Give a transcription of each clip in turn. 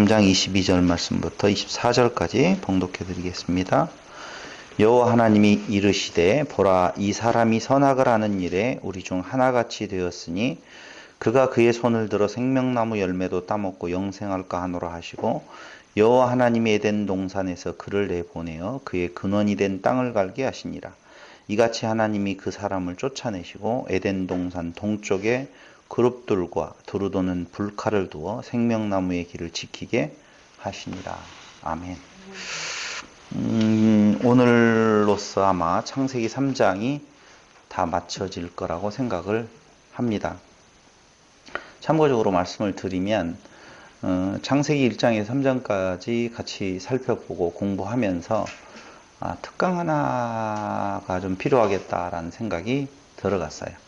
3장 22절 말씀부터 24절까지 봉독해 드리겠습니다. 여호와 하나님이 이르시되 보라 이 사람이 선악을 하는 일에 우리 중 하나같이 되었으니 그가 그의 손을 들어 생명나무 열매도 따먹고 영생할까 하노라 하시고 여호와 하나님이 에덴 동산에서 그를 내보내어 그의 근원이 된 땅을 갈게 하시니라. 이같이 하나님이 그 사람을 쫓아내시고 에덴 동산 동쪽에 그룹들과 두루도는 불칼을 두어 생명나무의 길을 지키게 하시니라. 아멘. 오늘로써 아마 창세기 3장이 다 마쳐질 거라고 생각을 합니다. 참고적으로 말씀을 드리면 창세기 1장에서 3장까지 같이 살펴보고 공부하면서 특강 하나가 좀 필요하겠다라는 생각이 들어갔어요.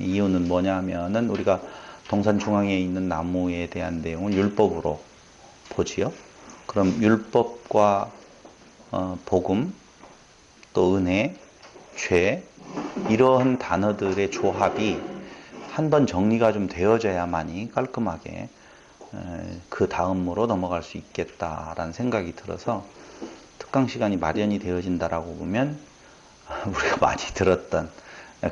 이유는 뭐냐 하면은 우리가 동산 중앙에 있는 나무에 대한 내용을 율법으로 보지요. 그럼 율법과 복음, 또 은혜, 죄 이러한 단어들의 조합이 한번 정리가 좀 되어져야만이 깔끔하게 그 다음으로 넘어갈 수 있겠다라는 생각이 들어서 특강 시간이 마련이 되어진다라고 보면 우리가 많이 들었던,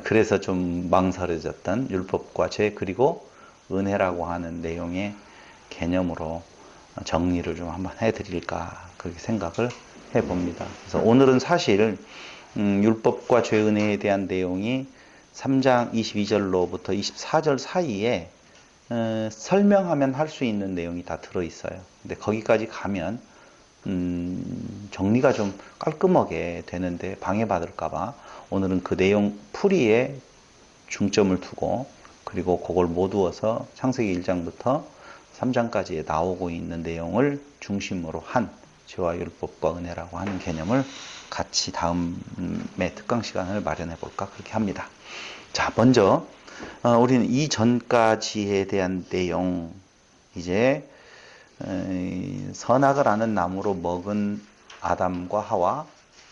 그래서 좀 망설여졌던 율법과 죄 그리고 은혜라고 하는 내용의 개념으로 정리를 좀 한번 해드릴까 그렇게 생각을 해봅니다. 그래서 오늘은 사실 율법과 죄 은혜에 대한 내용이 3장 22절로부터 24절 사이에 설명하면 할 수 있는 내용이 다 들어있어요. 근데 거기까지 가면 정리가 좀 깔끔하게 되는데 방해받을까봐 오늘은 그 내용 풀이에 중점을 두고 그리고 그걸 모두어서 창세기 1장부터 3장까지 나오고 있는 내용을 중심으로 한 죄와 율법과 은혜라고 하는 개념을 같이 다음에 특강 시간을 마련해 볼까 그렇게 합니다. 자, 먼저 우리는 이전까지에 대한 내용, 이제 선악을 아는 나무로 먹은 아담과 하와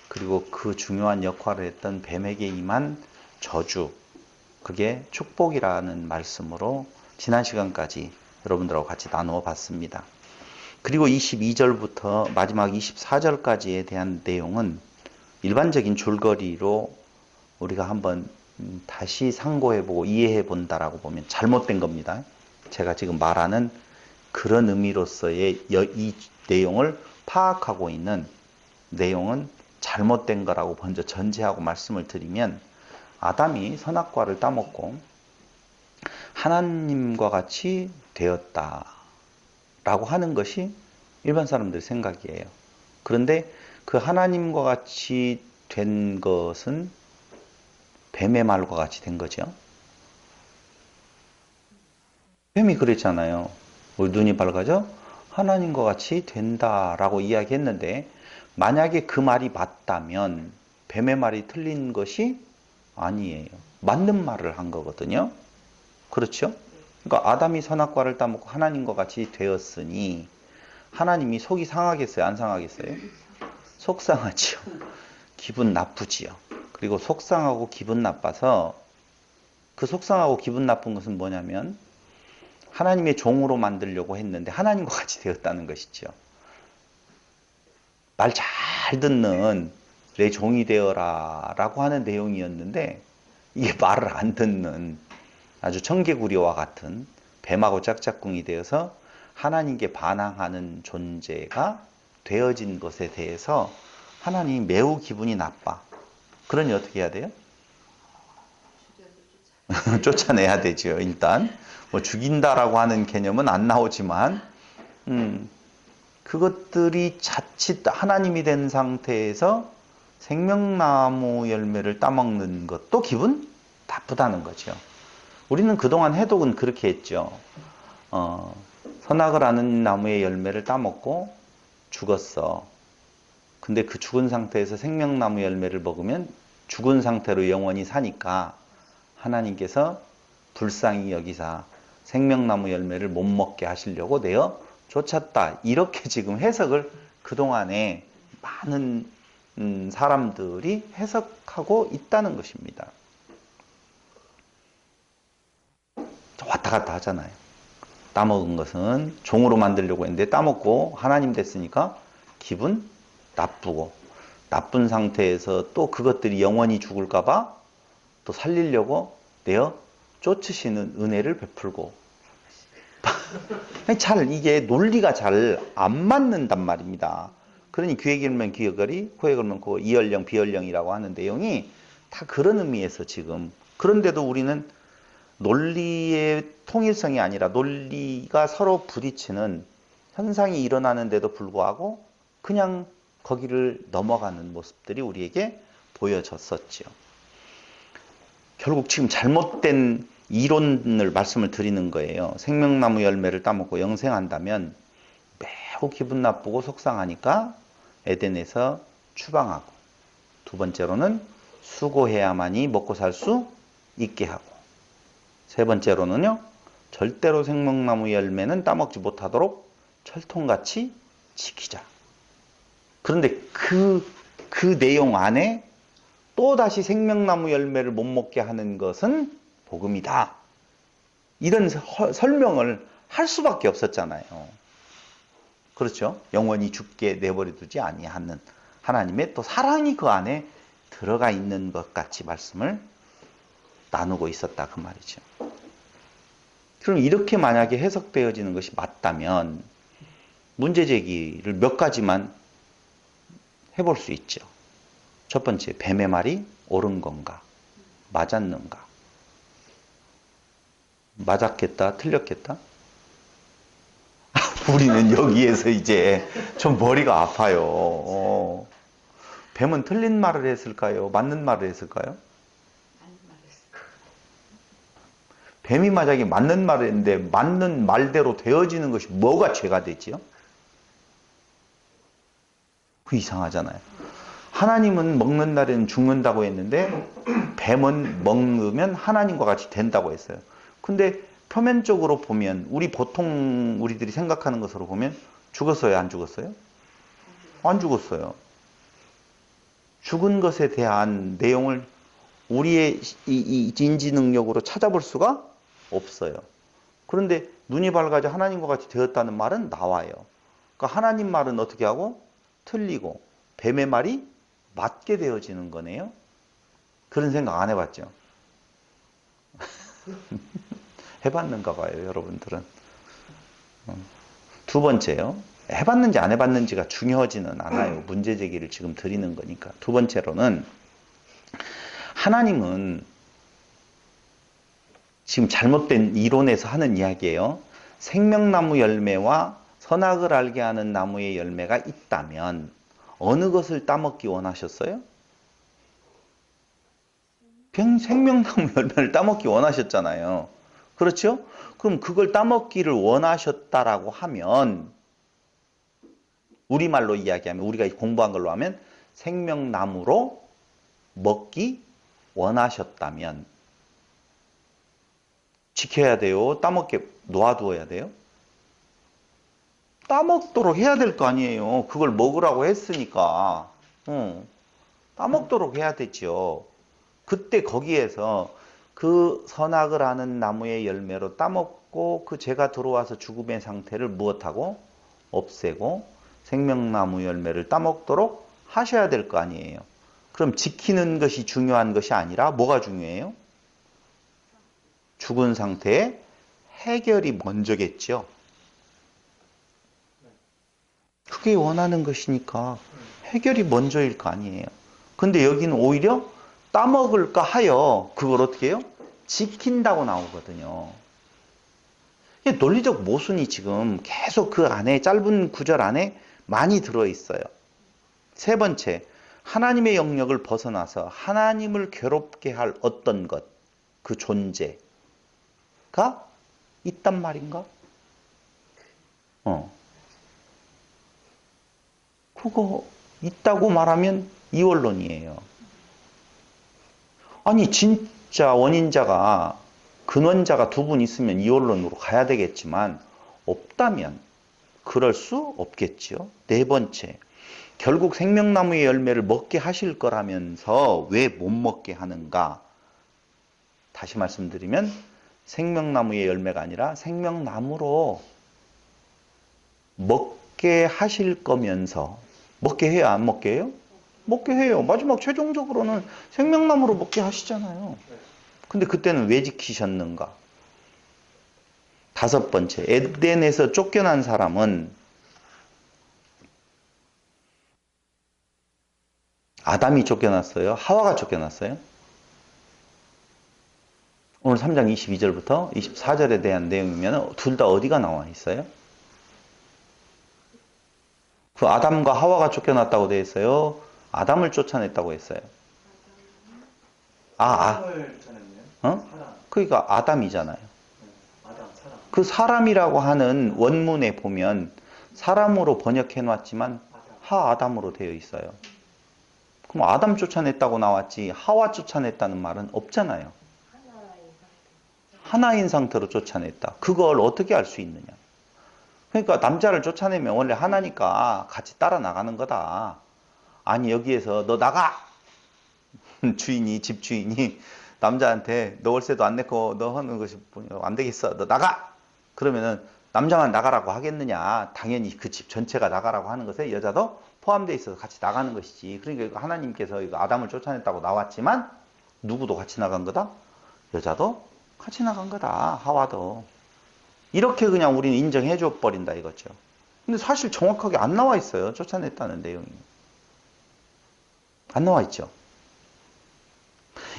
그리고 그 중요한 역할을 했던 뱀에게 임한 저주, 그게 축복이라는 말씀으로 지난 시간까지 여러분들하고 같이 나누어 봤습니다. 그리고 22절부터 마지막 24절까지에 대한 내용은 일반적인 줄거리로 우리가 한번 다시 상고해보고 이해해본다라고 보면 잘못된 겁니다. 제가 지금 말하는 그런 의미로서의 이 내용을 파악하고 있는 내용은 잘못된 거라고 먼저 전제하고 말씀을 드리면, 아담이 선악과를 따먹고 하나님과 같이 되었다라고 하는 것이 일반 사람들의 생각이에요. 그런데 그 하나님과 같이 된 것은 뱀의 말과 같이 된 거죠. 뱀이 그랬잖아요. 우리 눈이 밝아져 하나님과 같이 된다라고 이야기했는데, 만약에 그 말이 맞다면 뱀의 말이 틀린 것이 아니에요. 맞는 말을 한 거거든요. 그렇죠? 그러니까 아담이 선악과를 따먹고 하나님과 같이 되었으니 하나님이 속이 상하겠어요? 안 상하겠어요? 속상하지요. 기분 나쁘지요. 그리고 속상하고 기분 나빠서, 그 속상하고 기분 나쁜 것은 뭐냐면 하나님의 종으로 만들려고 했는데 하나님과 같이 되었다는 것이죠. 말 잘 듣는 내 종이 되어라 라고 하는 내용이었는데, 이게 말을 안 듣는 아주 청개구리와 같은 뱀하고 짝짝꿍이 되어서 하나님께 반항하는 존재가 되어진 것에 대해서 하나님이 매우 기분이 나빠. 그러니 어떻게 해야 돼요? 쫓아내야 되죠. 일단 뭐 죽인다라고 하는 개념은 안 나오지만 그것들이 자칫 하나님이 된 상태에서 생명나무 열매를 따먹는 것도 기분 나쁘다는 거죠. 우리는 그동안 해독은 그렇게 했죠. 선악을 아는 나무의 열매를 따먹고 죽었어. 근데 그 죽은 상태에서 생명나무 열매를 먹으면 죽은 상태로 영원히 사니까 하나님께서 불쌍히 여기사 생명나무 열매를 못 먹게 하시려고 내어 쫓았다. 이렇게 지금 해석을 그동안에 많은 사람들이 해석하고 있다는 것입니다. 왔다 갔다 하잖아요. 따먹은 것은 종으로 만들려고 했는데 따먹고 하나님 됐으니까 기분 나쁘고, 나쁜 상태에서 또 그것들이 영원히 죽을까봐 또 살리려고 내어 쫓으시는 은혜를 베풀고. 이게 논리가 잘 안 맞는단 말입니다. 그러니 귀에 기르면 귀걸이, 코에 기르면 코, 이연령, 비연령이라고 하는 내용이 다 그런 의미에서 지금. 그런데도 우리는 논리의 통일성이 아니라 논리가 서로 부딪히는 현상이 일어나는데도 불구하고 그냥 거기를 넘어가는 모습들이 우리에게 보여졌었죠. 결국 지금 잘못된 이론을 말씀을 드리는 거예요. 생명나무 열매를 따먹고 영생한다면 매우 기분 나쁘고 속상하니까 에덴에서 추방하고, 두 번째로는 수고해야만이 먹고 살 수 있게 하고, 세 번째로는요, 절대로 생명나무 열매는 따먹지 못하도록 철통같이 지키자. 그런데 그 내용 안에 또다시 생명나무 열매를 못 먹게 하는 것은 복음이다. 이런 설명을 할 수밖에 없었잖아요. 그렇죠? 영원히 죽게 내버려 두지 아니하는 하나님의 또 사랑이 그 안에 들어가 있는 것 같이 말씀을 나누고 있었다 그 말이죠. 그럼 이렇게 만약에 해석되어지는 것이 맞다면 문제 제기를 몇 가지만 해볼 수 있죠. 첫 번째, 뱀의 말이 옳은 건가? 맞았는가? 맞았겠다? 틀렸겠다? 우리는 여기에서 이제 좀 머리가 아파요. 뱀은 틀린 말을 했을까요? 맞는 말을 했을까요? 뱀이 만약에 맞는 말을 했는데 맞는 말대로 되어지는 것이 뭐가 죄가 되지요? 그 이상하잖아요. 하나님은 먹는 날에는 죽는다고 했는데 뱀은 먹으면 하나님과 같이 된다고 했어요. 근데 표면적으로 보면 우리들이 생각하는 것으로 보면 죽었어요? 안 죽었어요? 안 죽었어요. 죽은 것에 대한 내용을 우리의 이 인지 능력으로 찾아볼 수가 없어요. 그런데 눈이 밝아져 하나님과 같이 되었다는 말은 나와요. 그러니까 하나님 말은 어떻게 하고? 틀리고 뱀의 말이 맞게 되어지는 거네요. 그런 생각 안 해봤죠? 해봤는가 봐요, 여러분들은. 두 번째요. 해봤는지 안 해봤는지가 중요하지는 않아요. 문제 제기를 지금 드리는 거니까. 두 번째로는 하나님은 지금 잘못된 이론에서 하는 이야기예요. 생명나무 열매와 선악을 알게 하는 나무의 열매가 있다면 어느 것을 따먹기 원하셨어요? 생명나무 열매를 따먹기 원하셨잖아요. 그렇죠? 그럼 그걸 따먹기를 원하셨다라고 하면, 우리말로 이야기하면, 우리가 공부한 걸로 하면 생명나무로 먹기 원하셨다면 지켜야 돼요? 따먹게 놔두어야 돼요? 따먹도록 해야 될 거 아니에요. 그걸 먹으라고 했으니까. 따먹도록 해야 되죠. 그때 거기에서 그 선악을 아는 나무의 열매로 따먹고 그 죄가 들어와서 죽음의 상태를 무엇하고? 없애고 생명나무 열매를 따먹도록 하셔야 될 거 아니에요. 그럼 지키는 것이 중요한 것이 아니라 뭐가 중요해요? 죽은 상태의 해결이 먼저겠죠. 그게 원하는 것이니까 해결이 먼저일 거 아니에요. 근데 여기는 오히려 따먹을까 하여 그걸 어떻게 해요? 지킨다고 나오거든요. 논리적 모순이 지금 계속 그 안에 짧은 구절 안에 많이 들어있어요. 세 번째, 하나님의 영역을 벗어나서 하나님을 괴롭게 할 어떤 것, 그 존재가 있단 말인가? 그거 있다고 말하면 이원론이에요. 아니 진짜 원인자가 근원자가 두 분 있으면 이원론으로 가야 되겠지만 없다면 그럴 수 없겠죠. 네 번째, 결국 생명나무의 열매를 먹게 하실 거라면서 왜 못 먹게 하는가? 다시 말씀드리면 생명나무의 열매가 아니라 생명나무로 먹게 하실 거면서 먹게 해요, 안 먹게 해요? 먹게 해요. 마지막 최종적으로는 생명나무로 먹게 하시잖아요. 근데 그때는 왜 지키셨는가? 다섯 번째, 에덴에서 쫓겨난 사람은 아담이 쫓겨났어요? 하와가 쫓겨났어요? 오늘 3장 22절부터 24절에 대한 내용이면 둘 다 어디가 나와 있어요? 그 아담과 하와가 쫓겨났다고 되어 있어요? 아담을 쫓아냈다고 했어요? 사람을 쫓아냈네요. 어? 사람. 그러니까 아담이잖아요. 아담, 사람. 그 사람이라고 하는 원문에 보면 사람으로 번역해 놨지만 하아담으로 되어 있어요. 그럼 아담 쫓아냈다고 나왔지 하와 쫓아냈다는 말은 없잖아요. 하나인 상태로 쫓아냈다. 그걸 어떻게 알 수 있느냐. 그러니까 남자를 쫓아내면 원래 하나니까 같이 따라 나가는 거다. 아니 여기에서 너 나가! 주인이 집주인이 남자한테 너 월세도 안 내고 너 하는 것이 안 되겠어. 너 나가! 그러면은 남자만 나가라고 하겠느냐. 당연히 그 집 전체가 나가라고 하는 것에 여자도 포함되어 있어서 같이 나가는 것이지. 그러니까 하나님께서 이거 아담을 쫓아냈다고 나왔지만 누구도 같이 나간 거다? 여자도 같이 나간 거다. 하와도. 이렇게 그냥 우리는 인정해 줘 버린다 이거죠. 근데 사실 정확하게 안 나와 있어요. 쫓아냈다는 내용이. 안 나와 있죠.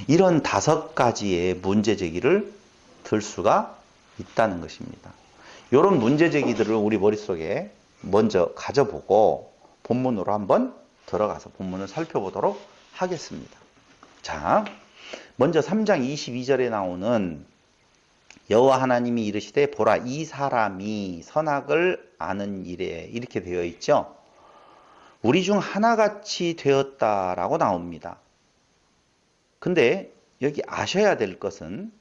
이런 다섯 가지의 문제 제기를 들 수가 있다는 것입니다. 이런 문제 제기들을 우리 머릿속에 먼저 가져보고 본문으로 한번 들어가서 본문을 살펴보도록 하겠습니다. 자, 먼저 3장 22절에 나오는 여호와 하나님이 이르시되 보라 이 사람이 선악을 아는 일에 이렇게 되어 있죠. 우리 중 하나같이 되었다라고 나옵니다. 근데 여기 아셔야 될 것은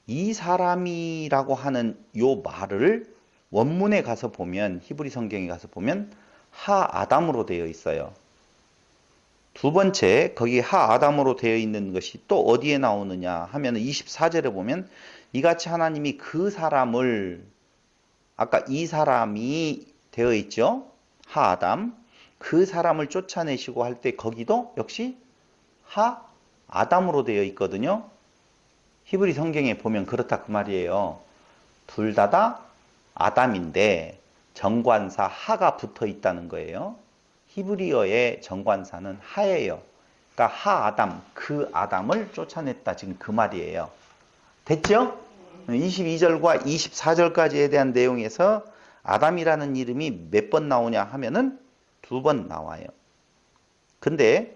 이 사람이라고 하는 요 말을 원문에 가서 보면 히브리 성경에 가서 보면 하아담으로 되어 있어요. 두 번째 거기 하아담으로 되어 있는 것이 또 어디에 나오느냐 하면 24절에 보면 이같이 하나님이 그 사람을 아까 이 사람이 되어 있죠. 하아담 그 사람을 쫓아내시고 할 때 거기도 역시 하아담으로 되어 있거든요. 히브리 성경에 보면 그렇다 그 말이에요. 둘 다 아담인데 정관사 하가 붙어 있다는 거예요. 히브리어의 정관사는 하예요. 그러니까 하아담, 그 아담을 쫓아냈다 지금 그 말이에요. 됐죠? 22절과 24절까지에 대한 내용에서 아담이라는 이름이 몇 번 나오냐 하면은 두 번 나와요. 근데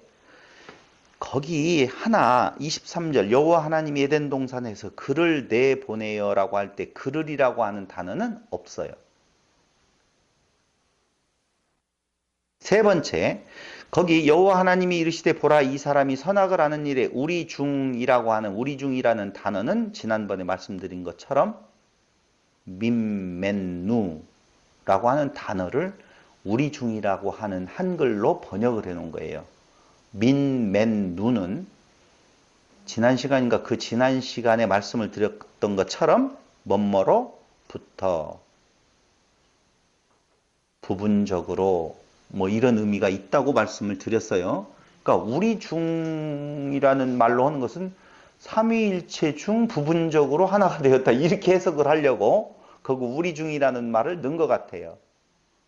거기 하나 23절 여호와 하나님이 에덴 동산에서 그를 내보내어라고 할 때 그를이라고 하는 단어는 없어요. 세 번째 거기 여호와 하나님이 이르시되 보라 이 사람이 선악을 아는 일에 우리 중이라고 하는 우리 중이라는 단어는 지난번에 말씀드린 것처럼 민맨누라고 하는 단어를 우리 중이라고 하는 한글로 번역을 해 놓은 거예요. 민맨누는 지난 시간인가 그 지난 시간에 말씀을 드렸던 것처럼 뭐뭐로부터 부분적으로 뭐 이런 의미가 있다고 말씀을 드렸어요. 그러니까 우리 중이라는 말로 하는 것은 삼위일체 중 부분적으로 하나가 되었다 이렇게 해석을 하려고 거기 우리 중이라는 말을 넣은 것 같아요.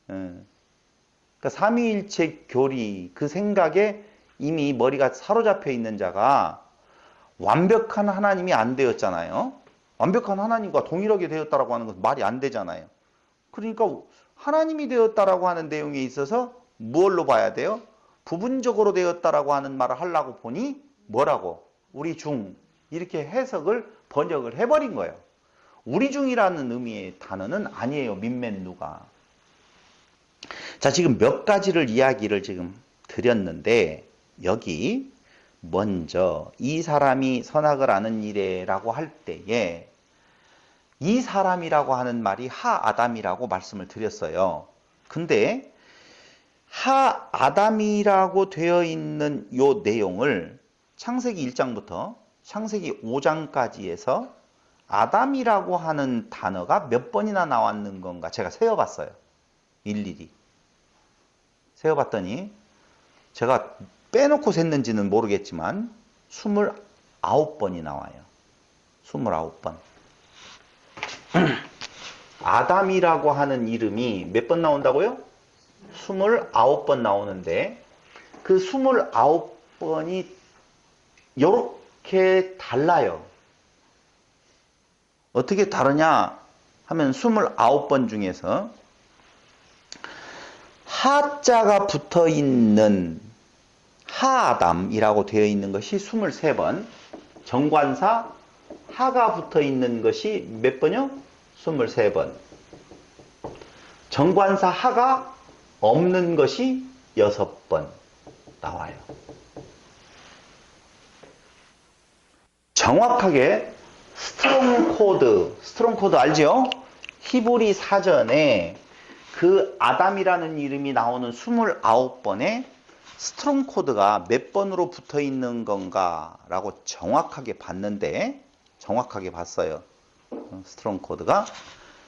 그러니까 삼위일체 교리 그 생각에 이미 머리가 사로잡혀 있는 자가 완벽한 하나님이 안 되었잖아요. 완벽한 하나님과 동일하게 되었다라고 하는 것은 말이 안 되잖아요. 그러니까 하나님이 되었다라고 하는 내용에 있어서 뭘로 봐야 돼요? 부분적으로 되었다라고 하는 말을 하려고 보니 뭐라고? 우리 중 이렇게 해석을 번역을 해버린 거예요. 우리 중이라는 의미의 단어는 아니에요. 민맨누가. 자, 지금 몇 가지를 이야기를 지금 드렸는데 여기 먼저 이 사람이 선악을 아는 이래라고 할 때에 이 사람이라고 하는 말이 하아담이라고 말씀을 드렸어요. 근데 하아담이라고 되어 있는 요 내용을 창세기 1장부터 창세기 5장까지 해서 아담이라고 하는 단어가 몇 번이나 나왔는 건가 제가 세어봤어요. 일일이. 세어봤더니 제가 빼놓고 셌는지는 모르겠지만 29번이 나와요. 29번. 아담이라고 하는 이름이 몇 번 나온다고요? 29번 나오는데 그 29번이 이렇게 달라요. 어떻게 다르냐 하면 29번 중에서 하자가 붙어 있는 하아담이라고 되어 있는 것이 23번, 정관사 하가 붙어 있는 것이 몇 번이요? 23번. 정관사 하가 없는 것이 6번 나와요. 정확하게 스트롱 코드 알죠? 히브리 사전에 그 아담이라는 이름이 나오는 29번에 스트롱 코드가 몇 번으로 붙어 있는 건가 라고 정확하게 봤는데, 정확하게 봤어요. 스트롱 코드가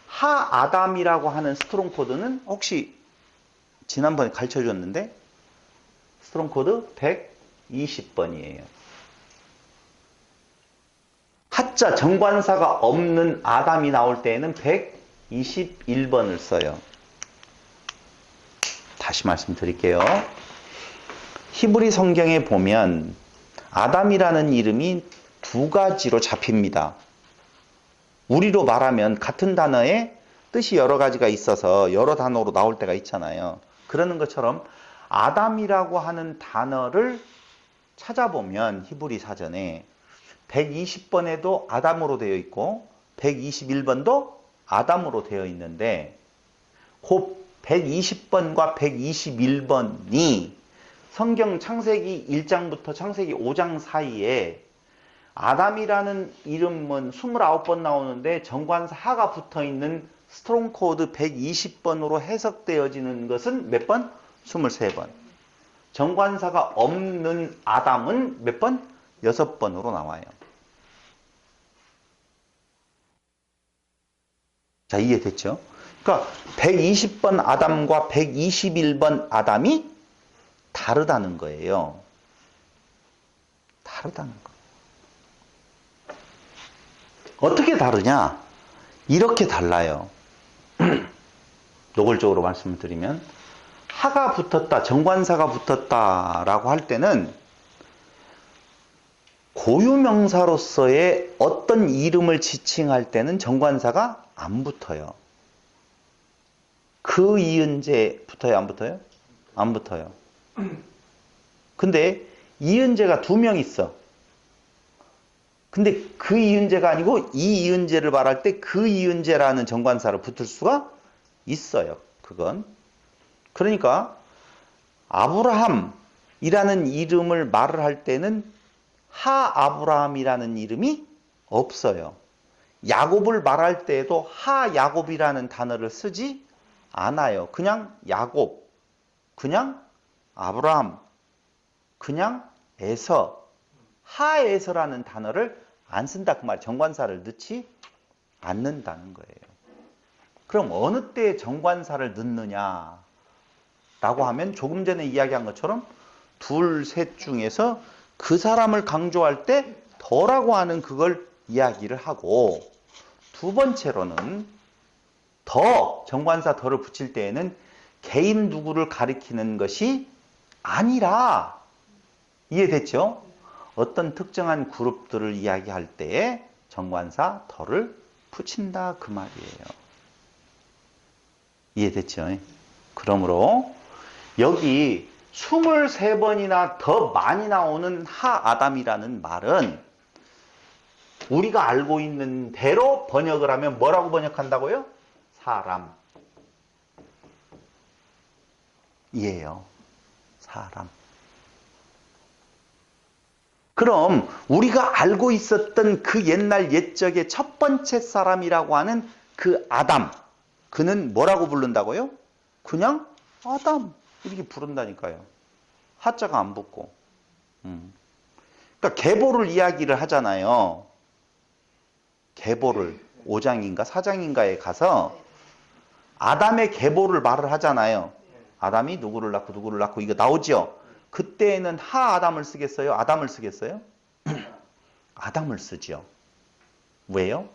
하아담이라고 하는 스트롱 코드는 혹시 지난번에 가르쳐 줬는데 스트롱 코드 120번이에요. 하자 정관사가 없는 아담이 나올 때에는 121번을 써요. 다시 말씀드릴게요. 히브리 성경에 보면 아담이라는 이름이 두 가지로 잡힙니다. 우리로 말하면 같은 단어에 뜻이 여러 가지가 있어서 여러 단어로 나올 때가 있잖아요. 그러는 것처럼 아담이라고 하는 단어를 찾아보면 히브리 사전에 120번에도 아담으로 되어 있고 121번도 아담으로 되어 있는데 그 120번과 121번이 성경 창세기 1장부터 창세기 5장 사이에 아담이라는 이름은 29번 나오는데 정관사 하가 붙어 있는 스트롱 코드 120번으로 해석되어지는 것은 몇 번? 23번. 정관사가 없는 아담은 몇 번? 6번으로 나와요. 자, 이해됐죠? 그러니까 120번 아담과 121번 아담이 다르다는 거예요. 다르다는 거. 어떻게 다르냐? 이렇게 달라요. 노골적으로 말씀을 드리면 하가 붙었다, 정관사가 붙었다라고 할 때는 고유명사로서의 어떤 이름을 지칭할 때는 정관사가 안 붙어요. 그 이은재 붙어요? 안 붙어요? 안 붙어요. 근데 이은재가 2명 있어. 근데 그 이은재가 아니고 이 이은재를 말할 때 그 이은재라는 정관사를 붙을 수가 있어요. 그건. 그러니까 아브라함이라는 이름을 말을 할 때는 하아브라함이라는 이름이 없어요. 야곱을 말할 때에도 하야곱이라는 단어를 쓰지 않아요. 그냥 야곱, 그냥 아브라함, 그냥 에서, 하에서라는 단어를 안 쓴다 그 말. 정관사를 넣지 않는다는 거예요. 그럼 어느 때 정관사를 넣느냐라고 하면 조금 전에 이야기한 것처럼 둘, 셋 중에서 그 사람을 강조할 때 더라고 하는 그걸 이야기를 하고, 두 번째로는 더, 정관사 더를 붙일 때에는 개인 누구를 가리키는 것이 아니라, 이해됐죠? 어떤 특정한 그룹들을 이야기할 때에 정관사 더를 붙인다 그 말이에요. 이해됐죠? 그러므로 여기 23번이나 더 많이 나오는 하아담이라는 말은 우리가 알고 있는 대로 번역을 하면 뭐라고 번역한다고요? 사람. 이에요. 사람. 그럼 우리가 알고 있었던 그 옛날 옛적의 첫 번째 사람이라고 하는 그 아담, 그는 뭐라고 부른다고요? 그냥 아담 이렇게 부른다니까요. 하자가 안 붙고. 그러니까 계보를 이야기를 하잖아요. 계보를 5장인가 4장인가에 가서 아담의 계보를 말을 하잖아요. 아담이 누구를 낳고 이거 나오죠. 그때에는 하 아담을 쓰겠어요? 아담을 쓰겠어요? 아담을 쓰죠. 왜요?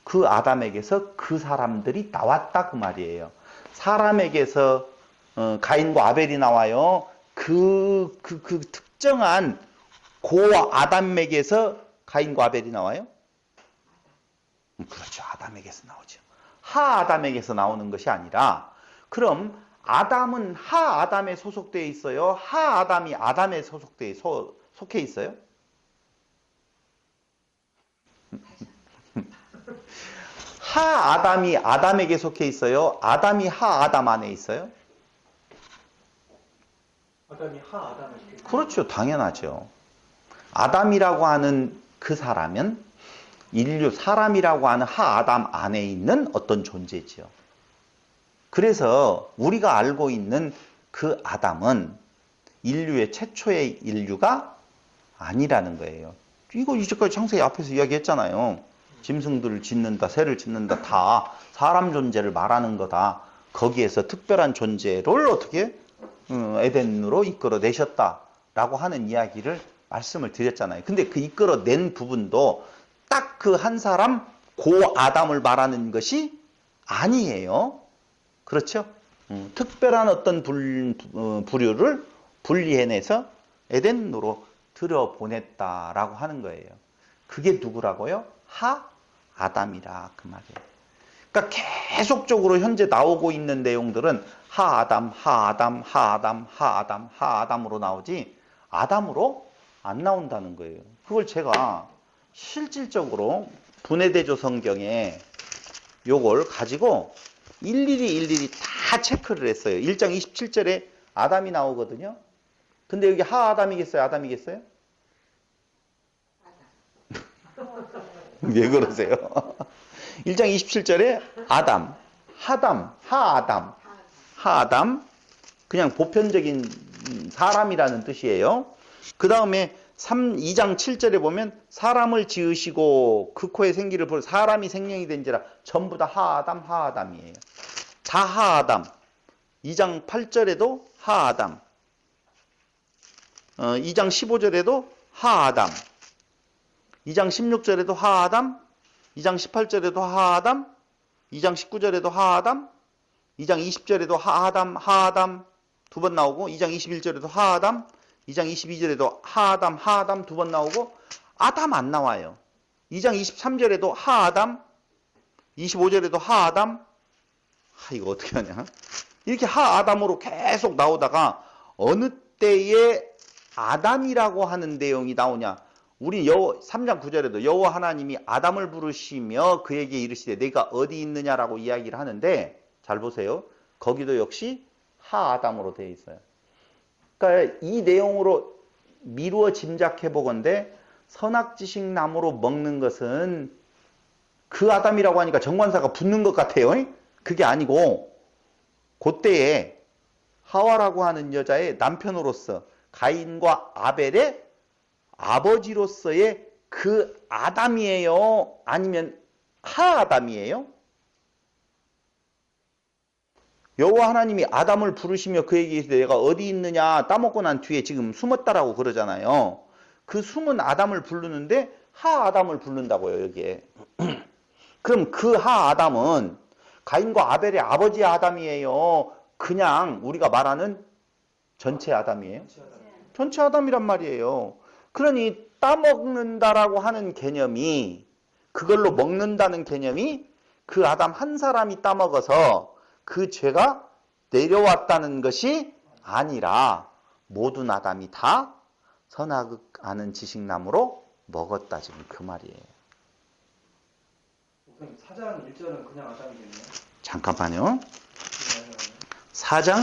그 아담에게서 그 사람들이 나왔다 그 말이에요. 사람에게서 가인과 아벨이 나와요. 그 특정한 고 아담에게서 가인과 아벨이 나와요? 그렇죠. 아담에게서 나오죠. 하 아담에게서 나오는 것이 아니라 그럼 아담은 하 아담에 소속되어 있어요? 하 아담이 아담에 속해 있어요? 하 아담이 아담에게 속해 있어요? 아담이 하 아담 안에 있어요? 아담이 하 아담을 이렇게 그렇죠. 당연하죠. 아담이라고 하는 그 사람은 인류 사람이라고 하는 하 아담 안에 있는 어떤 존재지요. 그래서 우리가 알고 있는 그 아담은 인류의 최초의 인류가 아니라는 거예요. 이거 이제까지 창세기 앞에서 이야기했잖아요. 짐승들을 짓는다, 새를 짓는다, 다 사람 존재를 말하는 거다. 거기에서 특별한 존재를 어떻게 에덴으로 이끌어내셨다라고 하는 이야기를 말씀을 드렸잖아요. 근데 그 이끌어낸 부분도 딱 그 한 사람 고 아담을 말하는 것이 아니에요. 그렇죠? 특별한 어떤 부류를 분리해내서 에덴으로 들여보냈다라고 하는 거예요. 그게 누구라고요? 하 아담이라 그 말이에요. 그러니까 계속적으로 현재 나오고 있는 내용들은 하 아담, 하 아담, 하 아담, 하 아담, 하 아담으로 나오지 아담으로 안 나온다는 거예요. 그걸 제가 실질적으로 분해대조 성경에 요걸 가지고 일일이 다 체크를 했어요. 1장 27절에 아담이 나오거든요. 근데 여기 하 아담이겠어요? 아담이겠어요? 왜 그러세요? 1장 27절에 아담, 하담, 하아담, 하아담, 그냥 보편적인 사람이라는 뜻이에요. 그 다음에 2장 7절에 보면 사람을 지으시고 그 코에 생기를 볼 사람이 생명이 된지라 전부 다 하아담, 하아담이에요. 다 하아담. 2장 8절에도 하아담. 2장 15절에도 하아담. 2장 16절에도 하아담. 2장 18절에도 하아담. 2장 19절에도 하아담. 2장 20절에도 하아담, 하아담 두 번 나오고 2장 21절에도 하아담. 2장 22절에도 하아담, 하아담 두 번 나오고 아담 안 나와요. 2장 23절에도 하아담, 25절에도 하아담. 이거 어떻게 하냐? 이렇게 하아담으로 계속 나오다가 어느 때에 아담이라고 하는 내용이 나오냐? 우리 3장 9절에도 여호와 하나님이 아담을 부르시며 그에게 이르시되 내가 어디 있느냐라고 이야기를 하는데 잘 보세요. 거기도 역시 하아담으로 되어 있어요. 그러니까 이 내용으로 미루어 짐작해 보건대 선악지식 나무로 먹는 것은 그 아담이라고 하니까 정관사가 붙는 것 같아요. 그게 아니고 그때에 하와라고 하는 여자의 남편으로서 가인과 아벨의 아버지로서의 그 아담이에요? 아니면 하아담이에요? 여호와 하나님이 아담을 부르시며 그에게 이르시되 내가 어디 있느냐 따먹고 난 뒤에 지금 숨었다라고 그러잖아요. 그 숨은 아담을 부르는데 하아담을 부른다고요, 여기에. 그럼 그 하아담은 가인과 아벨의 아버지 아담이에요? 그냥 우리가 말하는 전체 아담이에요? 전체 아담이란 말이에요. 그러니 따먹는다라고 하는 개념이 그걸로 먹는다는 개념이 그 아담 한 사람이 따먹어서 그 죄가 내려왔다는 것이 아니라 모든 아담이 다 선악을 아는 지식나무로 먹었다 지금 그 말이에요. 선생님 4장 1절은 그냥 아담이겠네요. 잠깐만요. 4장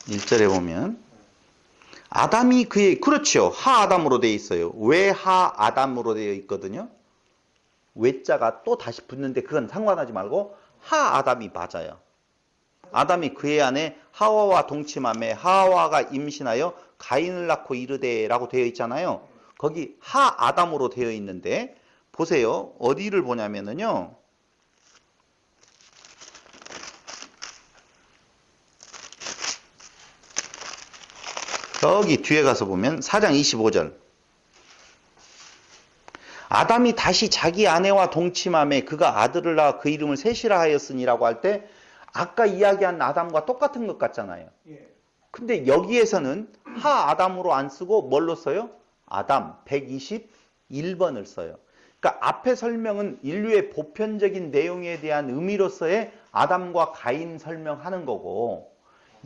1절에 보면 아담이 그의 그렇죠. 하아담으로 되어 있어요. 왜 하아담으로 되어 있거든요. 외자가 또 다시 붙는데 그건 상관하지 말고 하아담이 맞아요. 아담이 그의 아내 하와와 동침하며 하와가 임신하여 가인을 낳고 이르되 라고 되어 있잖아요. 거기 하아담으로 되어 있는데 보세요. 어디를 보냐면은요. 여기 뒤에 가서 보면 4장 25절. 아담이 다시 자기 아내와 동침함에 그가 아들을 낳아 그 이름을 셋이라 하였으니라고 할 때 아까 이야기한 아담과 똑같은 것 같잖아요. 예. 근데 여기에서는 하 아담으로 안 쓰고 뭘로 써요? 아담 121번을 써요. 그러니까 앞에 설명은 인류의 보편적인 내용에 대한 의미로서의 아담과 가인 설명하는 거고,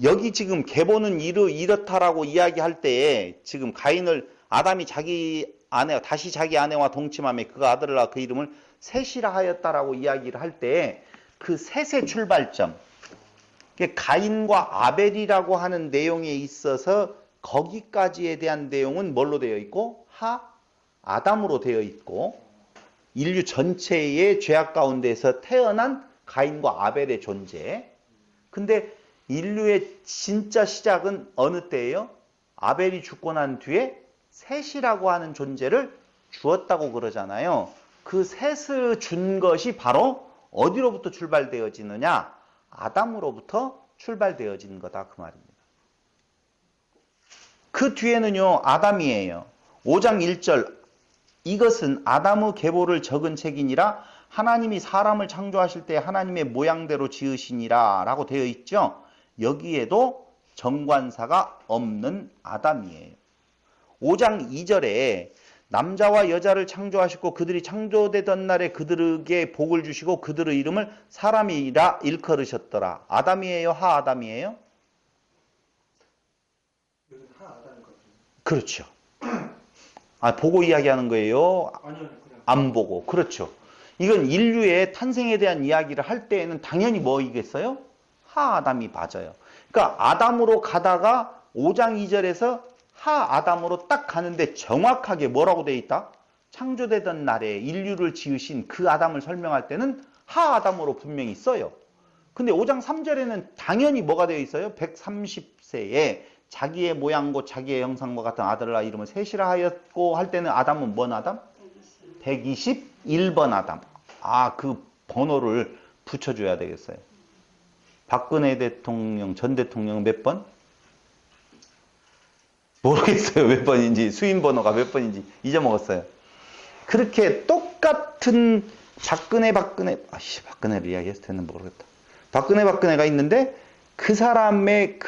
여기 지금 계보는 이렇다라고 이야기할 때에 지금 가인을 아담이 다시 자기 아내와 동침함에 그가 아들을 낳아 그 이름을 셋이라 하였다라고 이야기를 할 때에 그 셋의 출발점, 가인과 아벨이라고 하는 내용에 있어서 거기까지에 대한 내용은 뭘로 되어 있고 아담으로 되어 있고, 인류 전체의 죄악 가운데서 태어난 가인과 아벨의 존재. 근데 인류의 진짜 시작은 어느 때예요? 아벨이 죽고 난 뒤에 셋이라고 하는 존재를 주었다고 그러잖아요. 그 셋을 준 것이 바로 어디로부터 출발되어지느냐? 아담으로부터 출발되어지는 거다 그 말입니다. 그 뒤에는요 아담이에요. 5장 1절 이것은 아담의 계보를 적은 책이니라 하나님이 사람을 창조하실 때 하나님의 모양대로 지으시니라 라고 되어 있죠. 여기에도 정관사가 없는 아담이에요. 5장 2절에 남자와 여자를 창조하시고 그들이 창조되던 날에 그들에게 복을 주시고 그들의 이름을 사람이라 일컬으셨더라. 아담이에요? 하아담이에요? 여기는 하 아담이거든요. 그렇죠. 보고 이야기하는 거예요? 아니요, 그냥. 안 보고. 그렇죠. 이건 인류의 탄생에 대한 이야기를 할 때에는 당연히 뭐이겠어요? 하아담이 맞아요. 그러니까 아담으로 가다가 5장 2절에서 하아담으로 딱 가는데 정확하게 뭐라고 되어 있다? 창조되던 날에 인류를 지으신 그 아담을 설명할 때는 하아담으로 분명히 써요. 근데 5장 3절에는 당연히 뭐가 되어 있어요? 130세에 자기의 모양과 자기의 형상과 같은 아들을 낳아 이름을 셋이라 하였고 할 때는 아담은 뭔 아담? 121번 아담. 그 번호를 붙여줘야 되겠어요. 박근혜 대통령, 전 대통령 몇 번? 모르겠어요. 몇 번인지, 수임 번호가 몇 번인지 잊어먹었어요. 그렇게 똑같은 박근혜를 이야기했을 때는 모르겠다. 박근혜가 있는데 그 사람이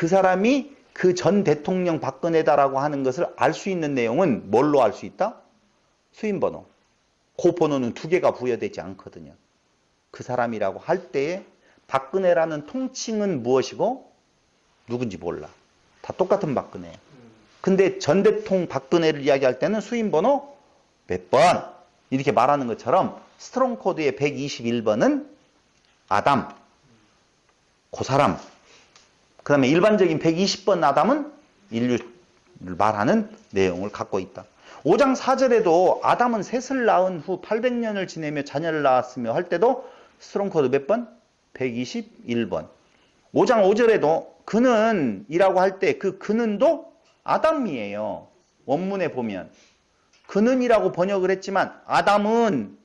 그 전 대통령 박근혜다라고 하는 것을 알 수 있는 내용은 뭘로 알 수 있다? 수임 번호. 그 번호는 두 개가 부여되지 않거든요. 그 사람이라고 할 때에 박근혜라는 통칭은 무엇이고 누군지 몰라. 다 똑같은 박근혜예요. 근데 전 대통령 박근혜를 이야기할 때는 수임 번호 몇 번 이렇게 말하는 것처럼 스트롱 코드의 121번은 아담, 그 사람. 그 다음에 일반적인 120번 아담은 인류를 말하는 내용을 갖고 있다. 5장 4절에도 아담은 셋을 낳은 후 800년을 지내며 자녀를 낳았으며 할 때도 스트롱 코드 몇 번? 121번. 5장 5절에도 그는 이라고 할 때 그 그는도 아담이에요. 원문에 보면 그는이라고 번역을 했지만 아담은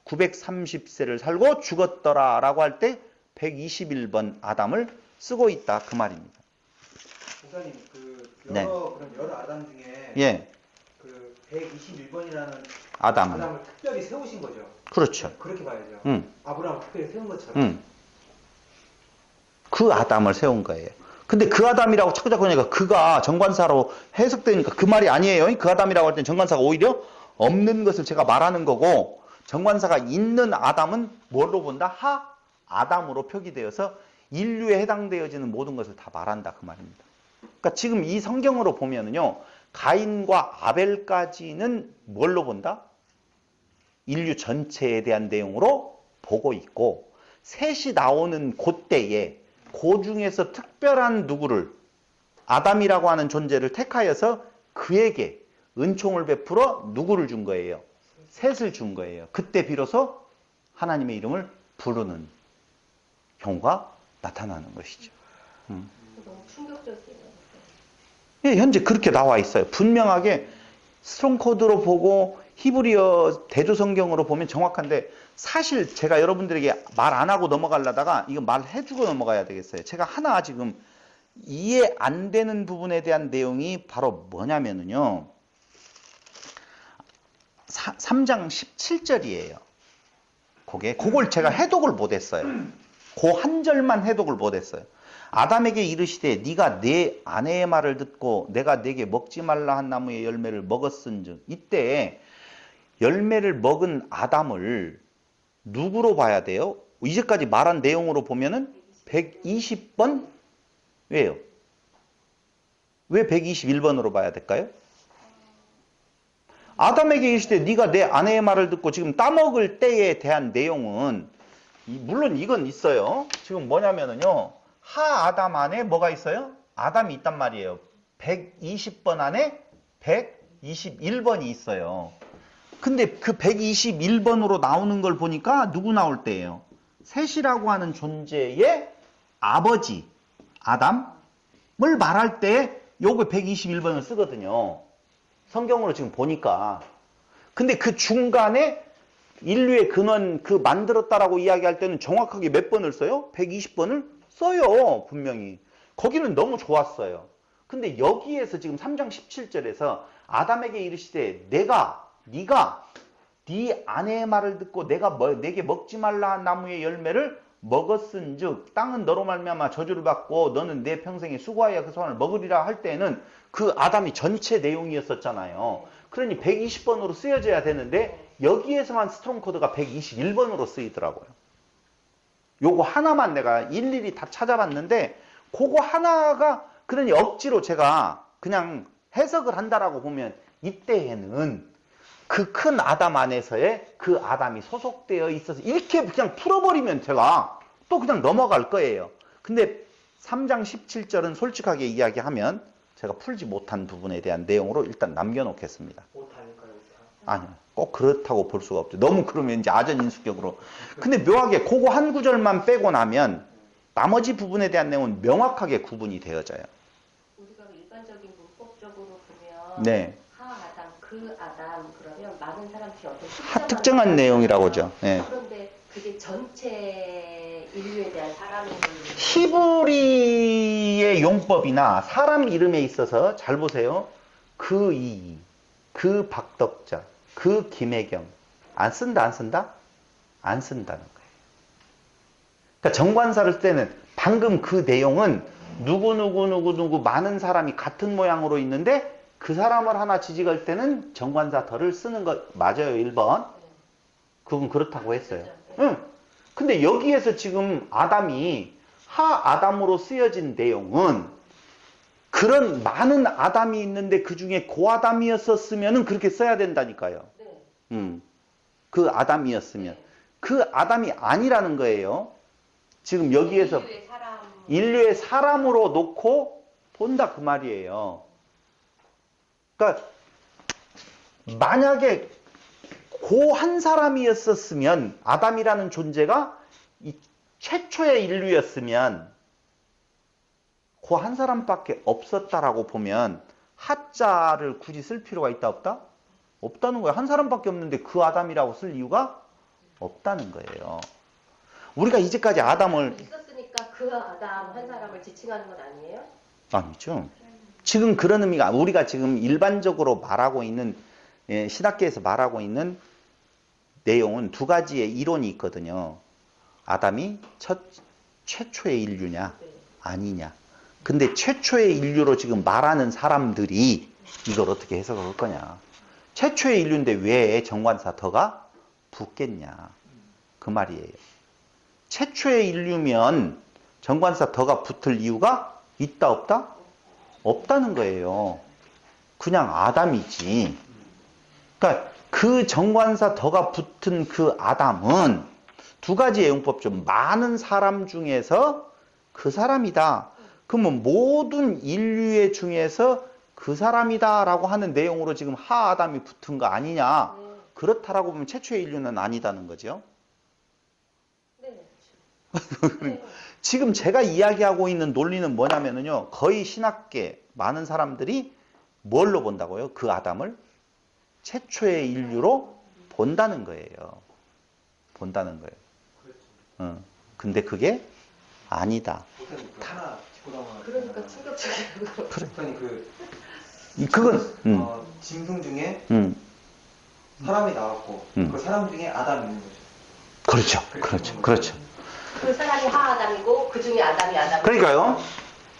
930세를 살고 죽었더라 라고 할 때 121번 아담을 쓰고 있다 그 말입니다. 목사님, 네. 그럼 여러 아담 중에 예. 그 121번이라는 아담은. 아담을 특별히 세우신 거죠. 그렇죠. 그렇게 봐야죠. 응. 아브라함을 특별히 세운 것처럼. 응. 그 아담을 세운 거예요. 근데 그 아담이라고 자꾸 하니까 그가 정관사로 해석되니까 그 말이 아니에요. 그 아담이라고 할 땐 정관사가 오히려 없는 것을 제가 말하는 거고, 정관사가 있는 아담은 뭘로 본다? 아담으로 표기되어서 인류에 해당되어지는 모든 것을 다 말한다 그 말입니다. 그러니까 지금 이 성경으로 보면은요, 가인과 아벨까지는 뭘로 본다? 인류 전체에 대한 내용으로 보고 있고, 셋이 나오는 그때에 그 중에서 특별한 누구를, 아담이라고 하는 존재를 택하여서 그에게 은총을 베풀어 누구를 준 거예요? 셋을 준 거예요. 그때 비로소 하나님의 이름을 부르는 경우가 나타나는 것이죠. 너무 충격적이에요. 예, 현재 그렇게 나와 있어요. 분명하게 스트롱 코드로 보고 히브리어 대조성경으로 보면 정확한데 사실 제가 여러분들에게 말 안 하고 넘어가려다가 이거 말해주고 넘어가야 되겠어요. 제가 하나 지금 이해 안 되는 부분에 대한 내용이 바로 뭐냐면은요. 3장 17절이에요. 그걸 제가 해독을 못했어요. 그 한 절만 해독을 못했어요. 아담에게 이르시되 네가 내 아내의 말을 듣고 내가 네게 먹지 말라 한 나무의 열매를 먹었은즉 이때 열매를 먹은 아담을 누구로 봐야 돼요? 이제까지 말한 내용으로 보면은 120번? 왜요? 왜 121번으로 봐야 될까요? 아담에게 이르시되 네가 내 아내의 말을 듣고 지금 따먹을 때에 대한 내용은 물론 이건 있어요. 지금 뭐냐면은요. 하 아담 안에 뭐가 있어요? 아담이 있단 말이에요. 120번 안에 121번이 있어요. 근데 그 121번으로 나오는 걸 보니까 누구 나올 때예요? 셋이라고 하는 존재의 아버지 아담을 말할 때 요거 121번을 쓰거든요. 성경으로 지금 보니까. 근데 그 중간에 인류의 근원 그 만들었다라고 이야기할 때는 정확하게 몇 번을 써요? 120번을 써요. 분명히. 거기는 너무 좋았어요. 근데 여기에서 지금 3장 17절에서 아담에게 이르시되 네가 네 아내의 말을 듣고 내게 먹지 말라 한 나무의 열매를 먹었은즉 땅은 너로 말미암아 저주를 받고 너는 내 평생에 수고하여 그 소원을 먹으리라 할 때는 그 아담이 전체 내용이었었잖아요. 그러니 120번으로 쓰여져야 되는데 여기에서만 스트롱 코드가 121번으로 쓰이더라고요. 요거 하나만 내가 일일이 다 찾아봤는데 그거 하나가 그러니 억지로 제가 그냥 해석을 한다라고 보면 이때에는 그 큰 아담 안에서의 그 아담이 소속되어 있어서 이렇게 그냥 풀어버리면 제가 또 그냥 넘어갈 거예요. 근데 3장 17절은 솔직하게 이야기하면 제가 풀지 못한 부분에 대한 내용으로 일단 남겨놓겠습니다. 못하니까요. 아니요. 꼭 그렇다고 볼 수가 없죠. 너무 그러면 이제 아전인수격으로. 근데 묘하게 그거 한 구절만 빼고 나면 나머지 부분에 대한 내용은 명확하게 구분이 되어져요. 우리가 일반적인 문법적으로 보면 네. 하 아담, 그 아담 그러면 많은 사람들이 어떤 특정한 내용이라고 하죠. 네. 그런데 그게 전체 인류에 대한 사람의 히브리의 용법이나 사람 이름에 있어서 잘 보세요. 그 이, 그 박덕자, 그 김혜경 안 쓴다 안 쓴다? 안 쓴다는 거예요. 그러니까 정관사를 쓸 때는 방금 그 내용은 누구 많은 사람이 같은 모양으로 있는데 그 사람을 하나 지직할 때는 정관사 덜을 쓰는 거 맞아요. 1번. 그건 그렇다고 했어요. 응. 근데 여기에서 지금 아담이 하 아담으로 쓰여진 내용은 그런 많은 아담이 있는데 그 중에 고 아담이었었으면 그렇게 써야 된다니까요. 그 아담이었으면. 그 아담이 아니라는 거예요. 지금 여기에서 인류의 사람으로 놓고 본다 그 말이에요. 그러니까 만약에 고 한 사람이었었으면 아담이라는 존재가 이 최초의 인류였으면 고 한 사람밖에 없었다라고 보면 하자를 굳이 쓸 필요가 있다 없다? 없다는 거예요. 한 사람밖에 없는데 그 아담이라고 쓸 이유가 없다는 거예요. 우리가 이제까지 아담을 있었으니까 그 아담 한 사람을 지칭하는 건 아니에요? 아니죠. 지금 그런 의미가 우리가 지금 일반적으로 말하고 있는 신학계에서 말하고 있는 내용은 두 가지의 이론이 있거든요. 아담이 최초의 인류냐 아니냐. 근데 최초의 인류로 지금 말하는 사람들이 이걸 어떻게 해석을 할 거냐. 최초의 인류인데 왜 정관사 더가 붙겠냐. 그 말이에요. 최초의 인류면 정관사 더가 붙을 이유가 있다 없다? 없다는 거예요. 그냥 아담이지. 그러니까 그 정관사 더가 붙은 그 아담은 두 가지의 용법죠. 많은 사람 중에서 그 사람이다. 그러면 모든 인류의 중에서 그 사람이다 라고 하는 내용으로 지금 하 아담이 붙은 거 아니냐. 그렇다라고 보면 최초의 인류는 아니다는 거죠. 네. 지금 제가 이야기하고 있는 논리는 뭐냐면요. 거의 신학계 많은 사람들이 뭘로 본다고요? 그 아담을? 최초의 인류로 본다는 거예요. 본다는 거예요. 근데 그게 아니다. 하나 짚고 넘어가. 그러니까 충격적이고. 그건 짐승 중에 음, 사람이 나왔고 그 사람 중에 아담이 있는 거죠. 그렇죠. 그 사람이 하아담이고 그 중에 아담이 아담. 그러니까요.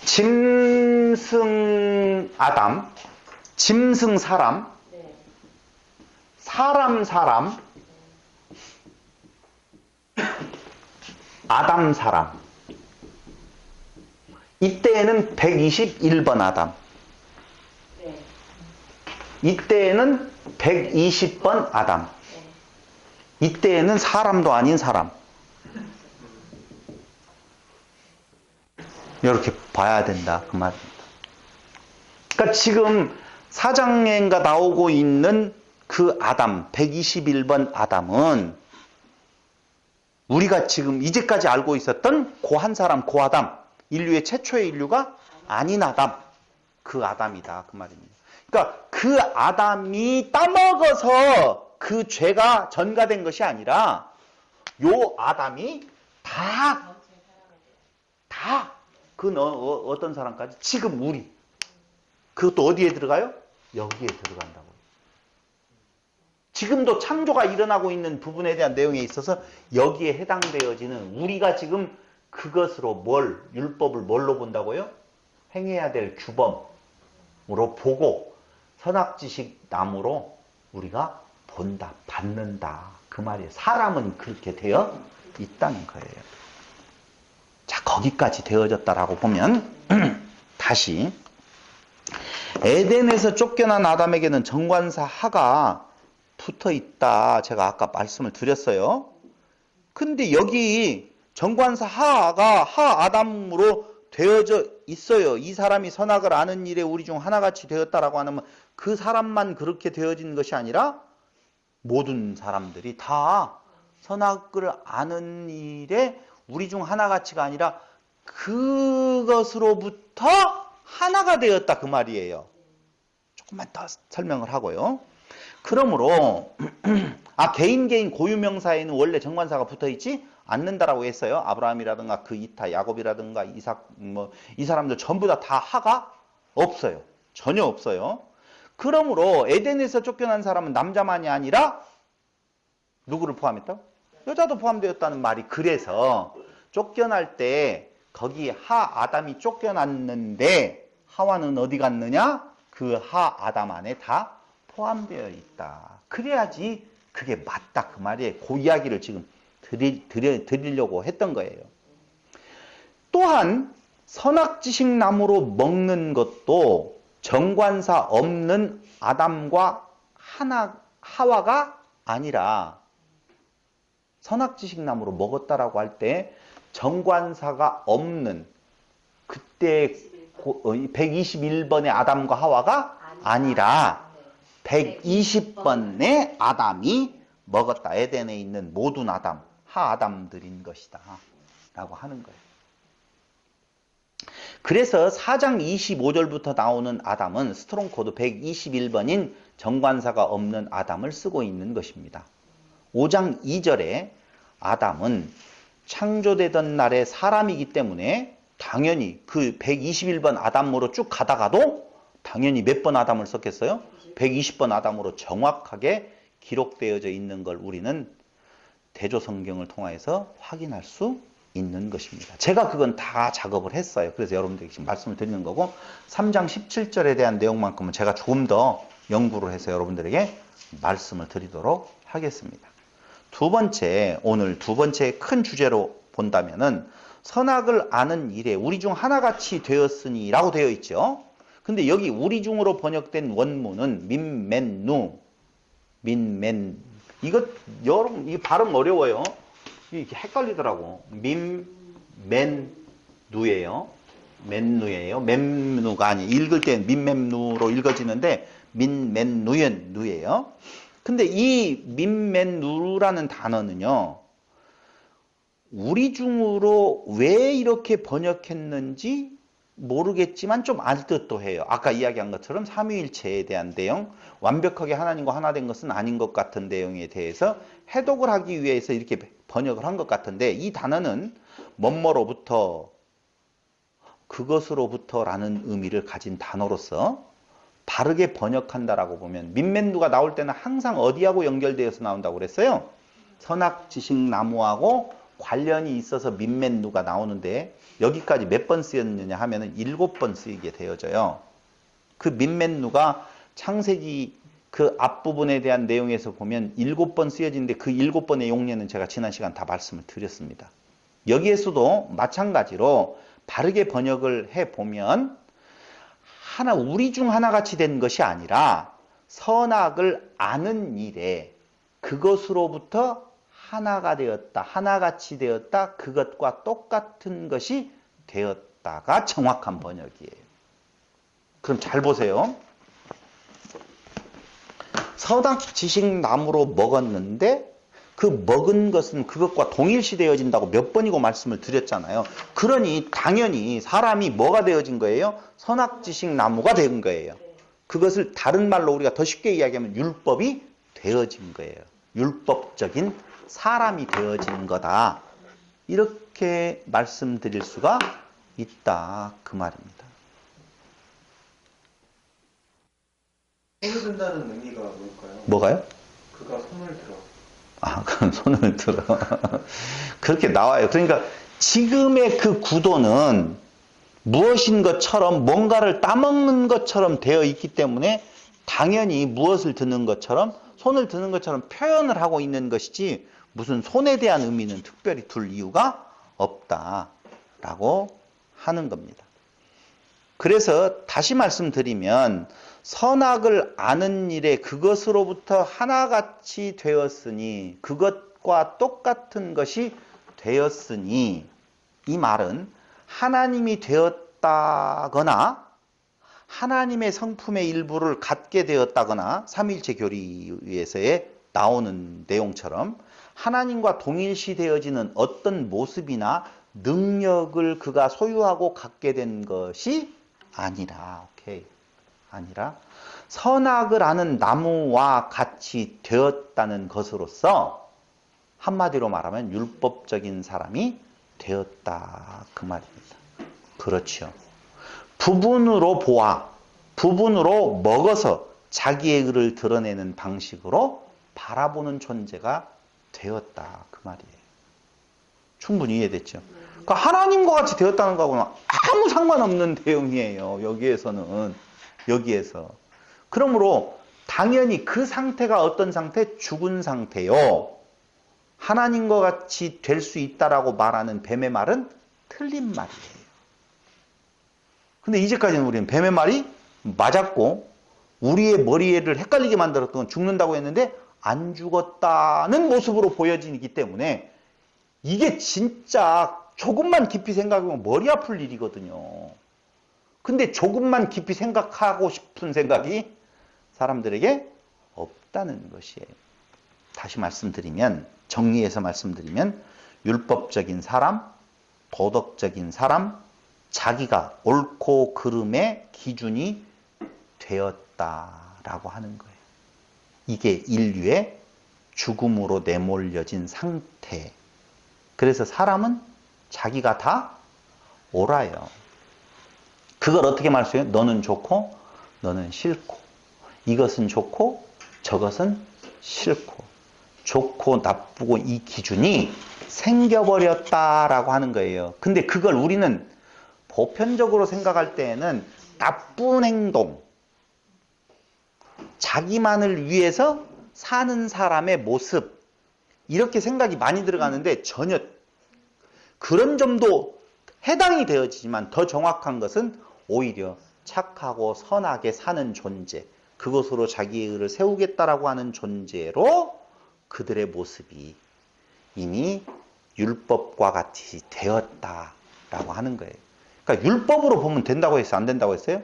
짐승 아담, 짐승 사람, 네. 사람 아담 사람. 이때에는 121번 아담. 네. 이때에는 120번 아담. 네. 이때에는 사람도 아닌 사람. 이렇게 봐야 된다 그 말입니다. 그러니까 지금 사장행가 나오고 있는 그 아담, 121번 아담은 우리가 지금 이제까지 알고 있었던 그 한 사람, 그 아담, 인류의 최초의 인류가 아닌 아담, 그 아담이다 그 말입니다. 그러니까 그 아담이 따먹어서 그 죄가 전가된 것이 아니라 요 아담이 다 그 어떤 사람까지 지금 우리 그것도 어디에 들어가요? 여기에 들어간다고요. 지금도 창조가 일어나고 있는 부분에 대한 내용에 있어서 여기에 해당되어지는 우리가 지금 그것으로 율법을 뭘로 본다고요? 행해야 될 규범으로 보고 선악지식 나무로 우리가 본다, 받는다 그 말이에요. 사람은 그렇게 되어 있다는 거예요. 자, 거기까지 되어졌다라고 보면 다시 에덴에서 쫓겨난 아담에게는 정관사 하가 붙어 있다. 제가 아까 말씀을 드렸어요. 근데 여기 정관사 하가 하 아담으로 되어져 있어요. 이 사람이 선악을 아는 일에 우리 중 하나같이 되었다라고 하면 그 사람만 그렇게 되어진 것이 아니라 모든 사람들이 다 선악을 아는 일에 우리 중 하나같이가 아니라 그것으로부터 하나가 되었다 그 말이에요. 조금만 더 설명을 하고요. 그러므로 개인 고유명사에는 원래 정관사가 붙어있지 않는다라고 했어요. 아브라함이라든가 그 이타, 야곱이라든가 이삭 이 사람들 전부 다 하가 없어요. 전혀 없어요. 그러므로 에덴에서 쫓겨난 사람은 남자만이 아니라 누구를 포함했다? 여자도 포함되었다는 말이 그래서 쫓겨날 때 거기 하 아담이 쫓겨났는데 하와는 어디 갔느냐? 그 하 아담 안에 다 포함되어 있다. 그래야지 그게 맞다 그 말이에요. 그 이야기를 지금 드리려고 했던 거예요. 또한 선악지식 나무로 먹는 것도 정관사 없는 아담과 하와가 아니라 선악지식 나무로 먹었다라고 할 때 정관사가 없는 그때 121번의 아담과 하와가 아니라 120번의 아담이 먹었다. 에덴에 있는 모든 아담, 하아담들인 것이다 라고 하는 거예요. 그래서 4장 25절부터 나오는 아담은 스트롱 코드 121번인 정관사가 없는 아담을 쓰고 있는 것입니다. 5장 2절에 아담은 창조되던 날의 사람이기 때문에 당연히 그 121번 아담으로 쭉 가다가도 당연히 몇 번 아담을 썼겠어요? 120번 아담으로 정확하게 기록되어져 있는 걸 우리는 대조성경을 통해서 확인할 수 있는 것입니다. 제가 그건 다 작업을 했어요. 그래서 여러분들에게 지금 말씀을 드리는 거고 3장 17절에 대한 내용만큼은 제가 조금 더 연구를 해서 여러분들에게 말씀을 드리도록 하겠습니다. 오늘 두 번째 큰 주제로 본다면은 선악을 아는 일에 우리 중 하나같이 되었으니 라고 되어 있죠. 근데 여기 우리 중으로 번역된 원문은 이거 여러분 이 발음 어려워요. 이게 헷갈리더라고. 민맨누예요. 맨누가 아니 읽을 땐 민맨누로 읽어지는데 민맨누예요. 근데 이 민맨누라는 단어는요. 우리 중으로 왜 이렇게 번역했는지 모르겠지만 좀 알 듯도 해요. 아까 이야기한 것처럼 삼위일체에 대한 내용, 완벽하게 하나님과 하나 된 것은 아닌 것 같은 내용에 대해서 해독을 하기 위해서 이렇게 번역을 한 것 같은데, 이 단어는 뭐뭐로부터, 그것으로부터라는 의미를 가진 단어로서 바르게 번역한다라고 보면, 민맨누가 나올 때는 항상 어디하고 연결되어서 나온다고 그랬어요? 선악지식나무하고 관련이 있어서 민맨누가 나오는데, 여기까지 몇 번 쓰였느냐 하면은 7번 쓰이게 되어져요. 그 민맨누가 창세기 그 앞부분에 대한 내용에서 보면 7번 쓰여지는데, 그 7번의 용례는 제가 지난 시간 다 말씀을 드렸습니다. 여기에서도 마찬가지로 바르게 번역을 해보면, 하나, 우리 중 하나같이 된 것이 아니라 선악을 아는 일에 그것으로부터 하나가 되었다, 하나같이 되었다, 그것과 똑같은 것이 되었다가 정확한 번역이에요. 그럼 잘 보세요. 선악지식나무로 먹었는데 그 먹은 것은 그것과 동일시 되어진다고 몇 번이고 말씀을 드렸잖아요. 그러니 당연히 사람이 뭐가 되어진 거예요? 선악지식나무가 된 거예요. 그것을 다른 말로 우리가 더 쉽게 이야기하면 율법이 되어진 거예요. 율법적인 사람이 되어진 거다. 이렇게 말씀드릴 수가 있다. 그 말입니다. 손을 든다는 의미가 뭘까요? 뭐가요? 그가 손을 들어. 아, 그럼 손을 들어. 그렇게 나와요. 그러니까 지금의 그 구도는 무엇인 것처럼, 뭔가를 따먹는 것처럼 되어 있기 때문에 당연히 무엇을 드는 것처럼, 손을 드는 것처럼 표현을 하고 있는 것이지, 무슨 손에 대한 의미는 특별히 둘 이유가 없다라고 하는 겁니다. 그래서 다시 말씀드리면, 선악을 아는 일에 그것으로부터 하나같이 되었으니, 그것과 똑같은 것이 되었으니, 이 말은 하나님이 되었다거나 하나님의 성품의 일부를 갖게 되었다거나, 삼위일체 교리에서의 나오는 내용처럼 하나님과 동일시 되어지는 어떤 모습이나 능력을 그가 소유하고 갖게 된 것이 아니라, 아니라 선악을 아는 나무와 같이 되었다는 것으로서 한마디로 말하면 율법적인 사람이 되었다. 그 말입니다. 그렇죠. 부분으로 보아, 부분으로 먹어서 자기의 의를 드러내는 방식으로 바라보는 존재가 되었다. 그 말이에요. 충분히 이해됐죠? 그러니까 하나님과 같이 되었다는 거하고는 아무 상관없는 내용이에요. 여기에서. 그러므로 당연히 그 상태가 어떤 상태? 죽은 상태요. 하나님과 같이 될 수 있다라고 말하는 뱀의 말은 틀린 말이에요. 근데 이제까지는 우리는 뱀의 말이 맞았고, 우리의 머리를 헷갈리게 만들었던 건 죽는다고 했는데 안 죽었다는 모습으로 보여지기 때문에, 이게 진짜 조금만 깊이 생각하면 머리 아플 일이거든요. 근데 조금만 깊이 생각하고 싶은 생각이 사람들에게 없다는 것이에요. 다시 말씀드리면, 정리해서 말씀드리면, 율법적인 사람, 도덕적인 사람, 자기가 옳고 그름의 기준이 되었다라고 하는 거예요. 이게 인류의 죽음으로 내몰려진 상태. 그래서 사람은 자기가 다 옳아요. 그걸 어떻게 말해요? 너는 좋고 너는 싫고, 이것은 좋고 저것은 싫고, 좋고 나쁘고 이 기준이 생겨버렸다라고 하는 거예요. 근데 그걸 우리는 보편적으로 생각할 때에는 나쁜 행동, 자기만을 위해서 사는 사람의 모습, 이렇게 생각이 많이 들어가는데 전혀 그런 점도 해당이 되어지지만, 더 정확한 것은 오히려 착하고 선하게 사는 존재, 그것으로 자기의 의를 세우겠다라고 하는 존재로 그들의 모습이 이미 율법과 같이 되었다라고 하는 거예요. 그러니까 율법으로 보면 된다고 했어요? 안 된다고 했어요?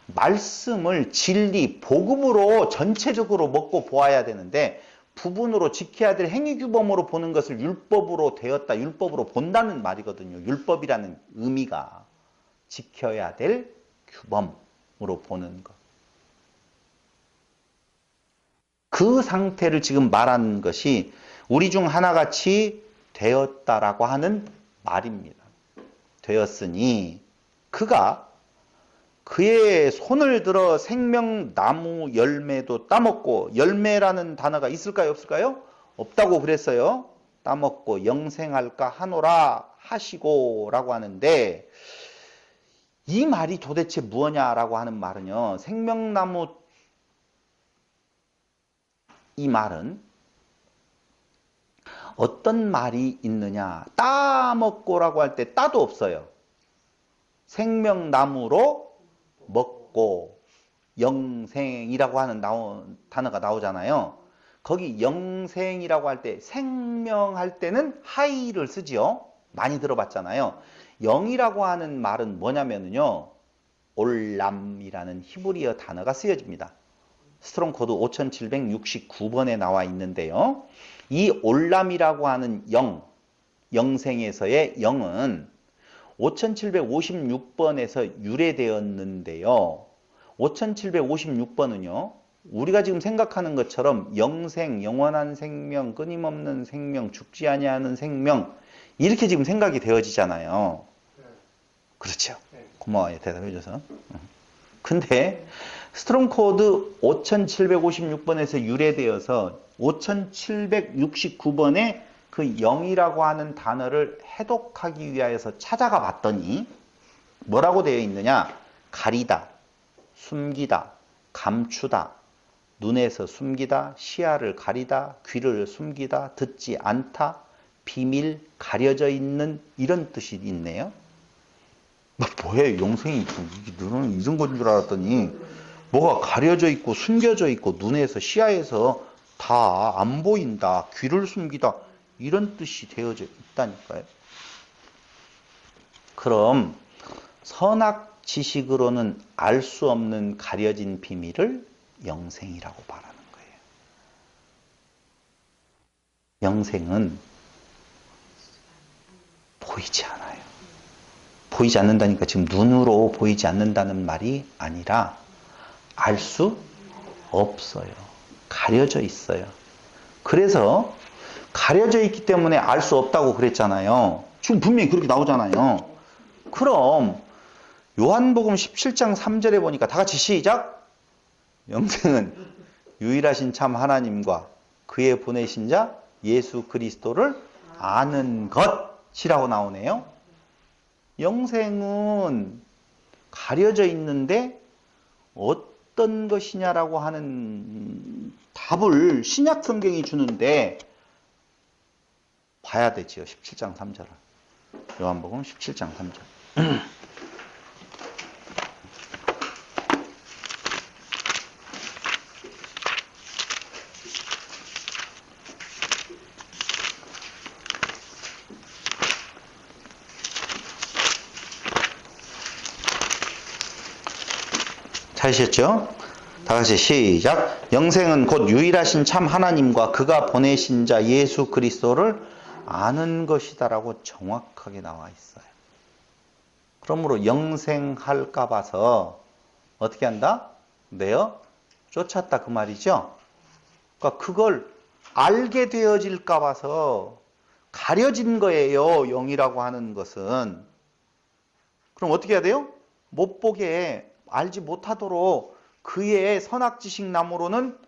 말씀을 진리, 복음으로 전체적으로 먹고 보아야 되는데, 부분으로 지켜야 될 행위규범으로 보는 것을 율법으로 되었다, 율법으로 본다는 말이거든요. 율법이라는 의미가. 지켜야 될 규범으로 보는 것. 그 상태를 지금 말하는 것이 우리 중 하나같이 되었다라고 하는 말입니다. 되었으니 그가 그의 손을 들어 생명나무 열매도 따먹고, 열매라는 단어가 있을까요 없을까요? 없다고 그랬어요. 따먹고 영생할까 하노라 하시고 라고 하는데, 이 말이 도대체 무엇냐라고 하는 말은요, 생명나무, 이 말은 어떤 말이 있느냐, 따먹고라고 할 때 따도 없어요. 생명나무로 먹고 영생이라고 하는 단어가 나오잖아요. 거기 영생이라고 할 때, 생명할 때는 하이를 쓰지요. 많이 들어봤잖아요. 영이라고 하는 말은 뭐냐면요, 올람이라는 히브리어 단어가 쓰여집니다. 스트롱 코드 5769번에 나와 있는데요. 이 올람이라고 하는 영생에서의 영은 5756번에서 유래되었는데요. 5756번은요, 우리가 지금 생각하는 것처럼 영생, 영원한 생명, 끊임없는 생명, 죽지 아니하는 생명, 이렇게 지금 생각이 되어지잖아요. 그렇죠. 고마워요, 대답해줘서. 근데 스트롱 코드 5756번에서 유래되어서 5769번에 그 0이라고 하는 단어를 해독하기 위하여서 찾아가 봤더니 뭐라고 되어 있느냐? 가리다, 숨기다, 감추다, 눈에서 숨기다, 시야를 가리다, 귀를 숨기다, 듣지 않다, 비밀, 가려져 있는, 이런 뜻이 있네요. 뭐예요? 영생이 너는 이런 건 줄 알았더니 뭐가 가려져 있고 숨겨져 있고 눈에서 시야에서 다 안 보인다, 귀를 숨기다, 이런 뜻이 되어져 있다니까요. 그럼 선악 지식으로는 알 수 없는 가려진 비밀을 영생이라고 말하는 거예요. 영생은 보이지 않아요. 보이지 않는다니까 지금 눈으로 보이지 않는다는 말이 아니라 알 수 없어요. 가려져 있어요. 그래서 가려져 있기 때문에 알 수 없다고 그랬잖아요. 지금 분명히 그렇게 나오잖아요. 그럼 요한복음 17장 3절에 보니까 다 같이 시작! 영생은 유일하신 참 하나님과 그의 보내신 자 예수 그리스도를 아는 것이라고 나오네요. 영생은 가려져 있는데 어떤 것이냐라고 하는 답을 신약 성경이 주는데 봐야 되지요. 17장 3절을. 요한복음 17장 3절. 찾으셨죠? 다 같이 시작. 영생은 곧 유일하신 참 하나님과 그가 보내신 자 예수 그리스도를 아는 것이다라고 정확하게 나와 있어요. 그러므로 영생할까 봐서 어떻게 한다? 내어 쫓았다, 그 말이죠. 그러니까 그걸 알게 되어질까 봐서 가려진 거예요, 영이라고 하는 것은. 그럼 어떻게 해야 돼요? 못 보게, 알지 못하도록 그의 선악지식나무로는,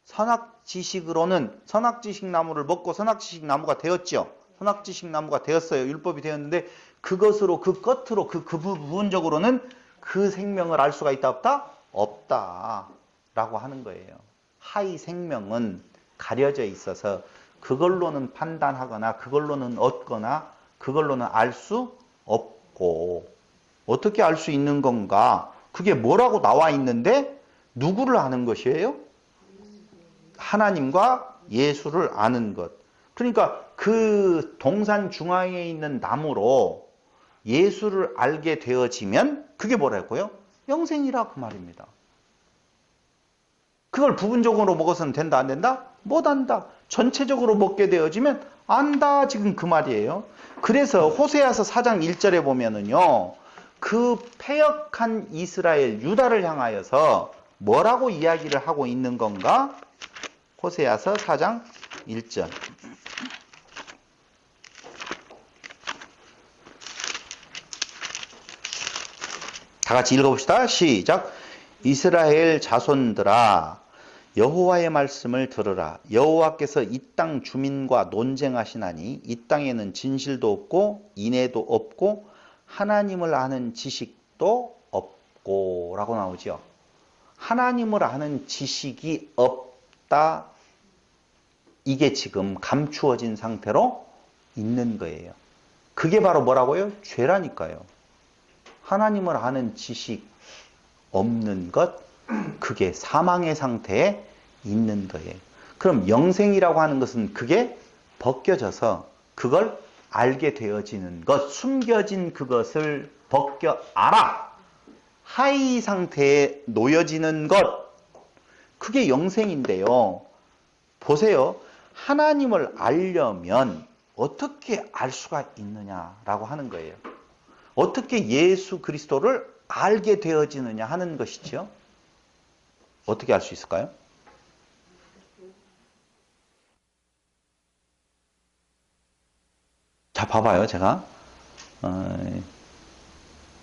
선악지식나무를 먹고 선악지식나무가 되었죠. 선악지식나무가 되었어요. 율법이 되었는데 그것으로, 그 끝으로, 그 부분적으로는 그 생명을 알 수가 있다 없다? 없다 라고 하는 거예요. 하이 생명은 가려져 있어서 그걸로는 판단하거나 그걸로는 얻거나 그걸로는 알 수 없고, 어떻게 알 수 있는 건가? 그게 뭐라고 나와 있는데 누구를 아는 것이에요? 하나님과 예수를 아는 것. 그러니까 그 동산 중앙에 있는 나무로 예수를 알게 되어지면 그게 뭐라고요? 영생이라, 그 말입니다. 그걸 부분적으로 먹어서는 된다 안 된다? 못 안다. 전체적으로 먹게 되어지면 안다, 지금 그 말이에요. 그래서 호세아서 4장 1절에 보면은요, 그 패역한 이스라엘, 유다를 향하여서 뭐라고 이야기를 하고 있는 건가? 호세아서 4장 1절. 다 같이 읽어봅시다. 시작. 이스라엘 자손들아, 여호와의 말씀을 들으라. 여호와께서 이 땅 주민과 논쟁하시나니 이 땅에는 진실도 없고 인애도 없고 하나님을 아는 지식도 없고 라고 나오죠. 하나님을 아는 지식이 없다. 이게 지금 감추어진 상태로 있는 거예요. 그게 바로 뭐라고요? 죄라니까요. 하나님을 아는 지식 없는 것, 그게 사망의 상태에 있는 거예요. 그럼 영생이라고 하는 것은 그게 벗겨져서 그걸 알게 되어지는 것, 숨겨진 그것을 벗겨 알아. 하이 상태에 놓여지는 것, 그게 영생인데요. 보세요. 하나님을 알려면 어떻게 알 수가 있느냐라고 하는 거예요. 어떻게 예수 그리스도를 알게 되어지느냐 하는 것이죠. 어떻게 알 수 있을까요? 자, 봐봐요. 제가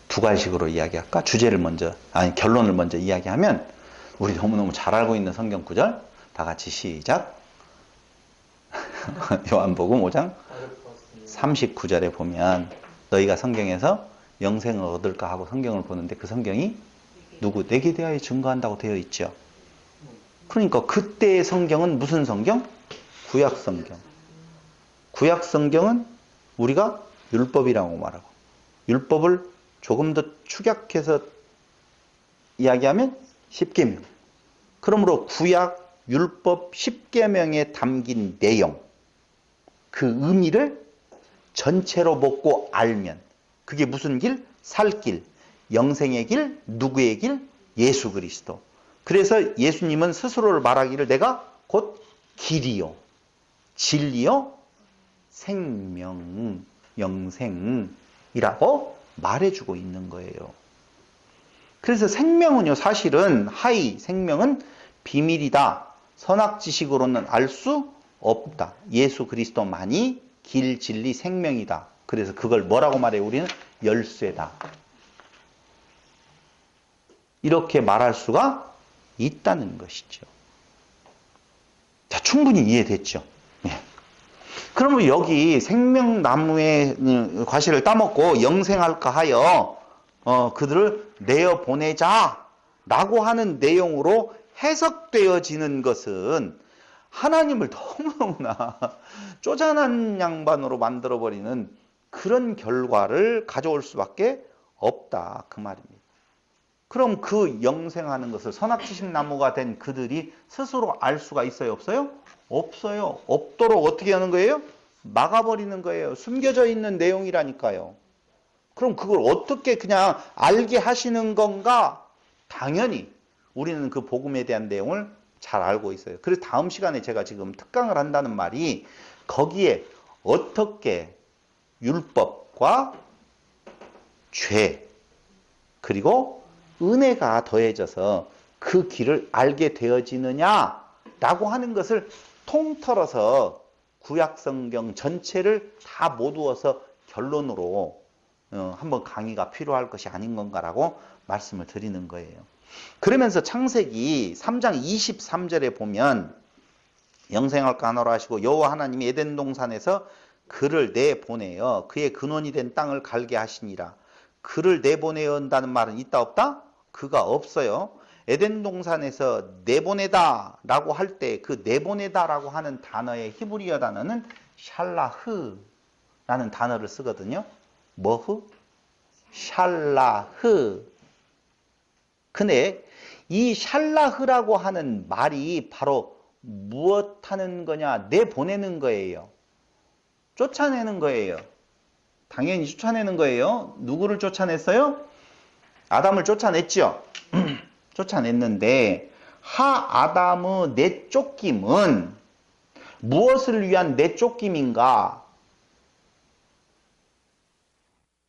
두 가지식으로 이야기할까? 주제를 먼저, 결론을 먼저 이야기하면 우리 너무너무 잘 알고 있는 성경 구절 다 같이 시작. 요한복음 5장 39절에 보면 너희가 성경에서 영생을 얻을까 하고 성경을 보는데 그 성경이 누구? 내게 대하여 증거한다고 되어 있죠. 그러니까 그때의 성경은 무슨 성경? 구약 성경. 구약 성경은 우리가 율법이라고 말하고 율법을 조금 더 축약해서 이야기하면 십계명. 그러므로 구약 율법 십계명에 담긴 내용, 그 의미를 전체로 먹고 알면 그게 무슨 길? 살 길, 영생의 길, 누구의 길? 예수 그리스도. 그래서 예수님은 스스로를 말하기를 내가 곧 길이요, 진리요, 생명, 영생이라고 말해주고 있는 거예요. 그래서 생명은요, 사실은 하이, 생명은 비밀이다. 선악지식으로는 알 수 없다. 예수 그리스도만이 길, 진리, 생명이다. 그래서 그걸 뭐라고 말해요? 우리는 열쇠다. 이렇게 말할 수가 있다는 것이죠. 자, 충분히 이해됐죠? 네. 그러면 여기 생명나무의 과실을 따먹고 영생할까 하여 그들을 내어보내자 라고 하는 내용으로 해석되어지는 것은 하나님을 너무너무나 쪼잔한 양반으로 만들어버리는 그런 결과를 가져올 수밖에 없다, 그 말입니다. 그럼 그 영생하는 것을 선악지식나무가 된 그들이 스스로 알 수가 있어요, 없어요? 없어요. 없도록 어떻게 하는 거예요? 막아버리는 거예요. 숨겨져 있는 내용이라니까요. 그럼 그걸 어떻게 그냥 알게 하시는 건가? 당연히 우리는 그 복음에 대한 내용을 잘 알고 있어요. 그래서 다음 시간에 제가 지금 특강을 한다는 말이 거기에 어떻게 율법과 죄 그리고 은혜가 더해져서 그 길을 알게 되어지느냐라고 하는 것을 통틀어서 구약성경 전체를 다 모두어서 결론으로 한번 강의가 필요할 것이 아닌 건가라고 말씀을 드리는 거예요. 그러면서 창세기 3장 23절에 보면 영생할까 하노라 하시고 여호와 하나님이 에덴 동산에서 그를 내보내어 그의 근원이 된 땅을 갈게 하시니라. 그를 내보내어 온다는 말은 있다 없다? 그가 없어요. 에덴 동산에서 내보내다 라고 할 때 그 내보내다 라고 하는 단어의 히브리어 단어는 샬라흐 라는 단어를 쓰거든요. 뭐흐? 샬라흐. 근데 이 샬라흐라고 하는 말이 바로 무엇 하는 거냐? 내보내는 거예요. 쫓아내는 거예요. 당연히 쫓아내는 거예요. 누구를 쫓아냈어요? 아담을 쫓아냈죠. 쫓아냈는데 하아담의 내쫓김은 무엇을 위한 내쫓김인가?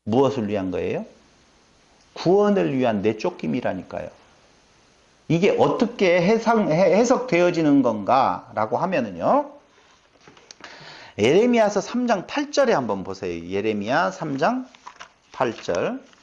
무엇을 위한 거예요? 구원을 위한 내쫓김이라니까요. 이게 어떻게 해석되어지는 건가라고 하면은요. 예레미야서 3장 8절에 한번 보세요. 예레미야 3장 8절.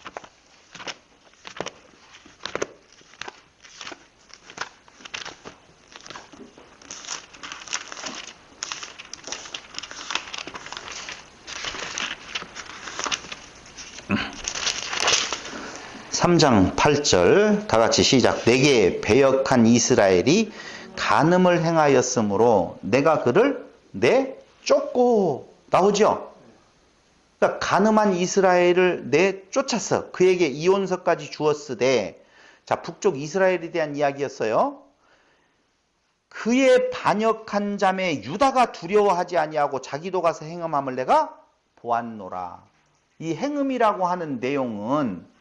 삼장 8절 다 같이 시작. 내게 배역한 이스라엘이 간음을 행하였으므로 내가 그를 내쫓고 나오죠. 그러니까 간음한 이스라엘을 내쫓았어. 그에게 이혼서까지 주었으되, 자, 북쪽 이스라엘에 대한 이야기였어요. 그의 반역한 자매 유다가 두려워하지 아니하고 자기도 가서 행음함을 내가 보았노라. 이 행음이라고 하는 내용은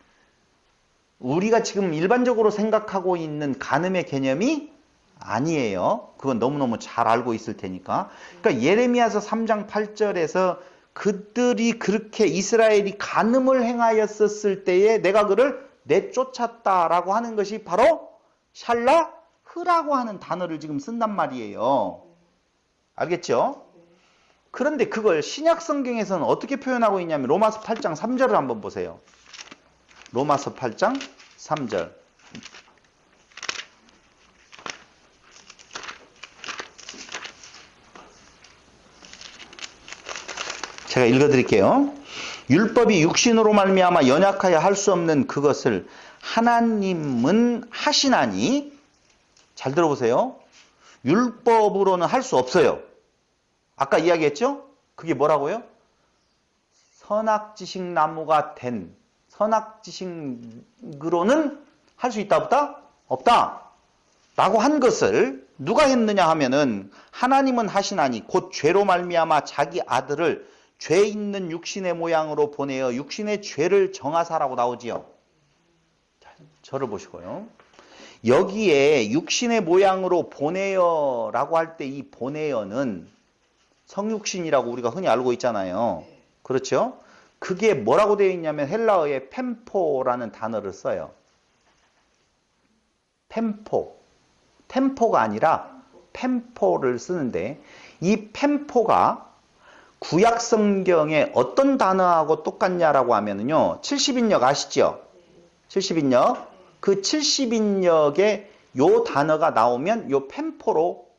우리가 지금 일반적으로 생각하고 있는 간음의 개념이 아니에요. 그건 너무너무 잘 알고 있을 테니까. 그러니까 예레미야서 3장 8절에서 그들이 그렇게 이스라엘이 간음을 행하였었을 때에 내가 그를 내쫓았다라고 하는 것이 바로 샬라흐라고 하는 단어를 지금 쓴단 말이에요. 알겠죠? 그런데 그걸 신약 성경에서는 어떻게 표현하고 있냐면 로마서 8장 3절을 한번 보세요. 로마서 8장 3절. 제가 읽어드릴게요. 율법이 육신으로 말미암아 연약하여 할 수 없는 그것을 하나님은 하시나니, 잘 들어보세요. 율법으로는 할 수 없어요. 아까 이야기했죠? 그게 뭐라고요? 선악지식 나무가 된, 선악지식으로는 할 수 있다 없다? 없다. 라고 한 것을 누가 했느냐 하면은 하나님은 하시나니 곧 죄로 말미암아 자기 아들을 죄 있는 육신의 모양으로 보내어 육신의 죄를 정하사라고 나오지요. 저를 보시고요. 여기에 육신의 모양으로 보내어 라고 할 때 이 보내어는 성육신이라고 우리가 흔히 알고 있잖아요. 그렇죠? 그게 뭐라고 되어 있냐면 헬라어에 펜포라는 단어를 써요. 펜포. 템포가 아니라 펜포를 쓰는데, 이 펜포가 구약 성경에 어떤 단어하고 똑같냐라고 하면요. 70인역 아시죠? 70인역. 그 70인역에 요 단어가 나오면 요 펜포로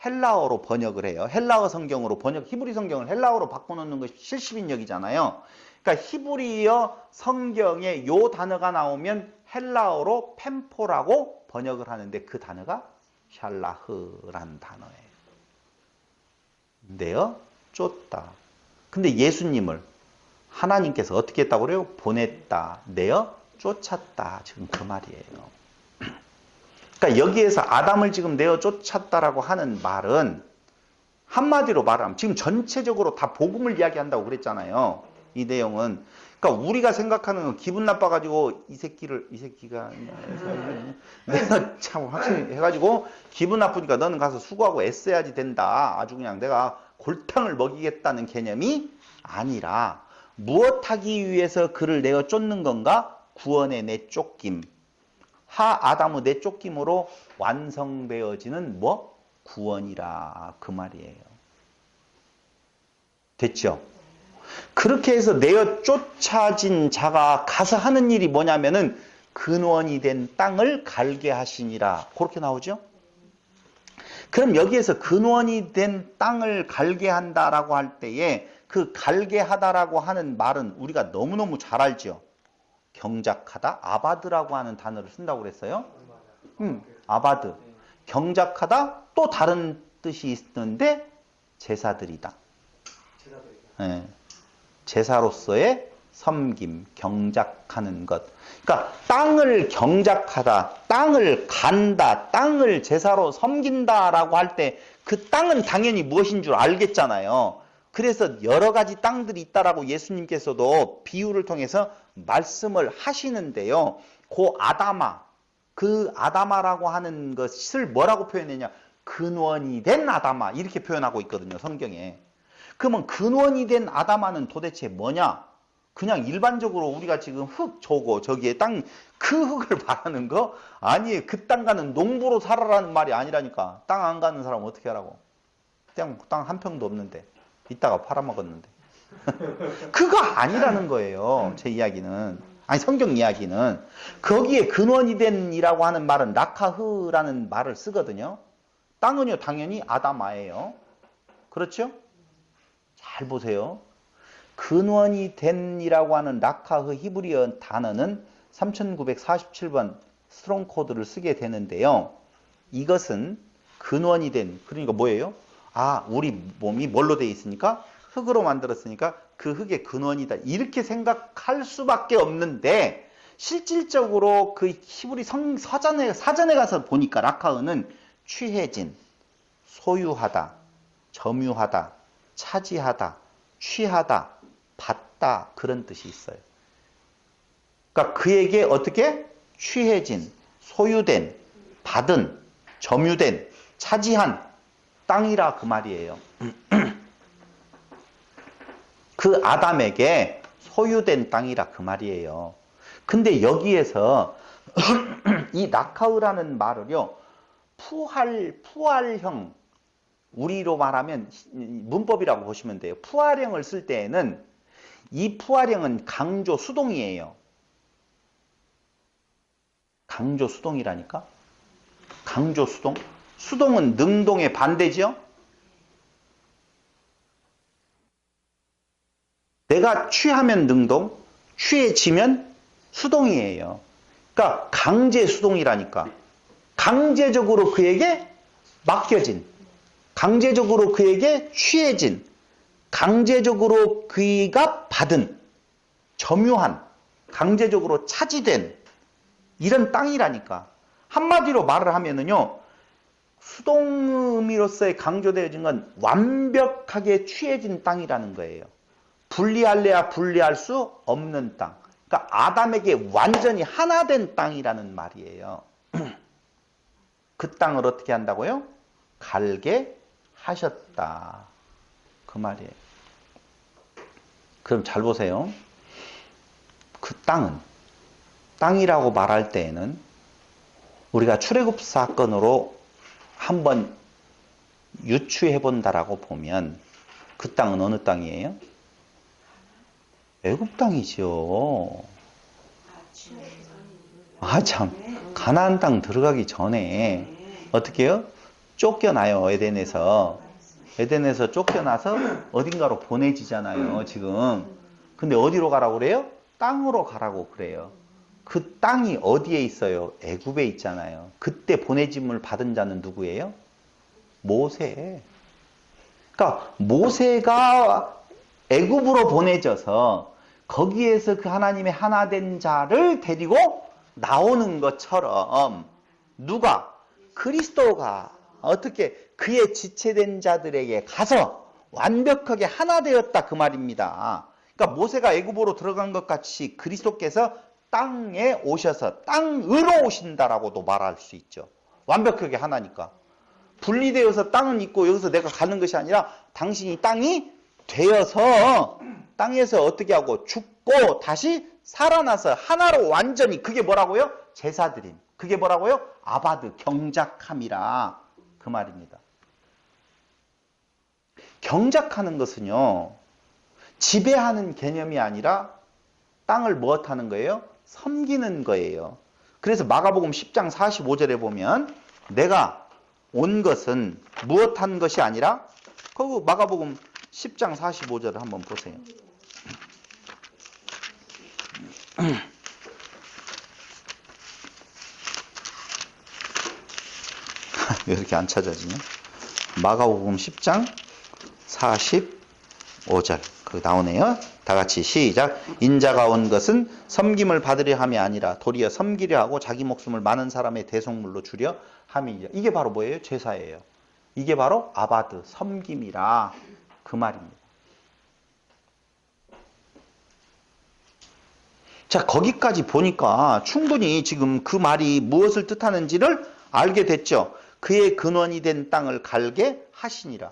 헬라어로 번역을 해요. 헬라어 성경으로 히브리 성경을 헬라어로 바꿔놓는 것이 70인역이잖아요. 그러니까 히브리어 성경에 요 단어가 나오면 헬라어로 펜포라고 번역을 하는데 그 단어가 샬라흐라는 단어예요. 내어 쫓다. 근데 예수님을 하나님께서 어떻게 했다고 그래요? 보냈다. 내어 쫓았다. 지금 그 말이에요. 그러니까 여기에서 아담을 지금 내어 쫓았다라고 하는 말은 한마디로 말하면 지금 전체적으로 다 복음을 이야기한다고 그랬잖아요. 이 내용은. 그러니까 우리가 생각하는 건 기분 나빠가지고 이 새끼가 내가 참 확실히 해가지고 기분 나쁘니까 너는 가서 수고하고 애써야지 된다. 아주 그냥 내가 골탕을 먹이겠다는 개념이 아니라 무엇하기 위해서 그를 내어 쫓는 건가? 구원의 내쫓김. 아담의 내쫓김으로 완성되어지는 뭐? 구원이라 그 말이에요. 됐죠? 그렇게 해서 내어 쫓아진 자가 가서 하는 일이 뭐냐면은 근원이 된 땅을 갈게 하시니라. 그렇게 나오죠? 그럼 여기에서 근원이 된 땅을 갈게 한다라고 할 때에 그 갈게 하다라고 하는 말은 우리가 너무너무 잘 알죠? 경작하다, 아바드라고 하는 단어를 쓴다고 그랬어요. 아바드. 경작하다, 또 다른 뜻이 있는데 제사드리다. 네. 제사로서의 섬김, 경작하는 것. 그러니까 땅을 경작하다, 땅을 간다, 땅을 제사로 섬긴다라고 할 때 그 땅은 당연히 무엇인 줄 알겠잖아요. 그래서 여러 가지 땅들이 있다라고 예수님께서도 비유를 통해서 말씀을 하시는데요. 그 아다마라고 하는 것을 뭐라고 표현했냐? 근원이 된 아다마 이렇게 표현하고 있거든요. 성경에. 그러면 근원이 된 아다마는 도대체 뭐냐? 그냥 일반적으로 우리가 지금 흙 저거 저기에 땅 그 흙을 말하는 거 아니에요. 그 땅 가는 농부로 살아라는 말이 아니라니까. 땅 안 가는 사람 어떻게 하라고. 땅 한 평도 없는데 이따가 팔아먹었는데. 그거 아니라는 거예요. 제 이야기는. 아니 성경 이야기는. 거기에 근원이 된이라고 하는 말은 라카흐라는 말을 쓰거든요. 땅은요 당연히 아담아예요. 그렇죠? 잘 보세요. 근원이 된이라고 하는 라카흐 히브리어 단어는 3947번 스트롱 코드를 쓰게 되는데요. 이것은 근원이 된, 그러니까 뭐예요? 아, 우리 몸이 뭘로 되어 있으니까? 흙으로 만들었으니까 그 흙의 근원이다. 이렇게 생각할 수밖에 없는데 실질적으로 그 히브리 사전에 가서 보니까 라카흐는 취해진, 소유하다, 점유하다, 차지하다, 취하다, 받다 그런 뜻이 있어요. 그러니까 그에게 어떻게 취해진, 소유된, 받은, 점유된, 차지한 땅이라 그 말이에요. 그 아담에게 소유된 땅이라 그 말이에요. 근데 여기에서 이 라카흐라는 말을요, 푸할형, 우리로 말하면 문법이라고 보시면 돼요. 푸할형을 쓸 때에는 이 푸할형은 강조 수동이에요. 강조 수동이라니까? 강조 수동? 수동은 능동의 반대죠? 내가 취하면 능동, 취해지면 수동이에요. 그러니까 강제 수동이라니까. 강제적으로 그에게 맡겨진, 강제적으로 그에게 취해진, 강제적으로 그가 받은, 점유한, 강제적으로 차지된 이런 땅이라니까. 한마디로 말을 하면은요, 수동의미로서의 강조되어진 건 완벽하게 취해진 땅이라는 거예요. 분리할래야 분리할 수 없는 땅. 그러니까 아담에게 완전히 하나 된 땅이라는 말이에요. 그 땅을 어떻게 한다고요? 갈게 하셨다. 그 말이에요. 그럼 잘 보세요. 그 땅이라고 말할 때에는 우리가 출애굽 사건으로 한번 유추해 본다라고 보면 그 땅은 어느 땅이에요? 애굽 땅이죠. 아 참, 가나안 땅 들어가기 전에 어떻게 해요? 쫓겨나요. 에덴에서 쫓겨나서 어딘가로 보내지잖아요. 지금. 근데 어디로 가라고 그래요? 땅으로 가라고 그래요. 그 땅이 어디에 있어요? 애굽에 있잖아요. 그때 보내짐을 받은 자는 누구예요? 모세. 그러니까 모세가 애굽으로 보내져서 거기에서 그 하나님의 하나 된 자를 데리고 나오는 것처럼 누가? 그리스도가 어떻게 그의 지체된 자들에게 가서 완벽하게 하나 되었다 그 말입니다. 그러니까 모세가 애굽으로 들어간 것 같이 그리스도께서 땅에 오셔서 땅으로 오신다라고도 말할 수 있죠. 완벽하게 하나니까. 분리되어서 땅은 있고 여기서 내가 가는 것이 아니라 당신이 땅이 되어서 땅에서 어떻게 하고 죽고 다시 살아나서 하나로 완전히 그게 뭐라고요? 제사드림. 그게 뭐라고요? 아바드, 경작함이라 그 말입니다. 경작하는 것은요. 지배하는 개념이 아니라 땅을 무엇하는 거예요? 섬기는 거예요. 그래서 마가복음 10장 45절에 보면 내가 온 것은 무엇한 것이 아니라 그 마가복음 10장 45절을 한번 보세요. 왜 이렇게 안 찾아지냐? 마가복음 10장 45절 그 나오네요. 다 같이 시작. 인자가 온 것은 섬김을 받으려 함이 아니라 도리어 섬기려 하고 자기 목숨을 많은 사람의 대속물로 주려 함이니라. 이게 바로 뭐예요? 제사예요. 이게 바로 아바드, 섬김이라 그 말입니다. 자, 거기까지 보니까 충분히 지금 그 말이 무엇을 뜻하는지를 알게 됐죠. 그의 근원이 된 땅을 갈게 하시니라.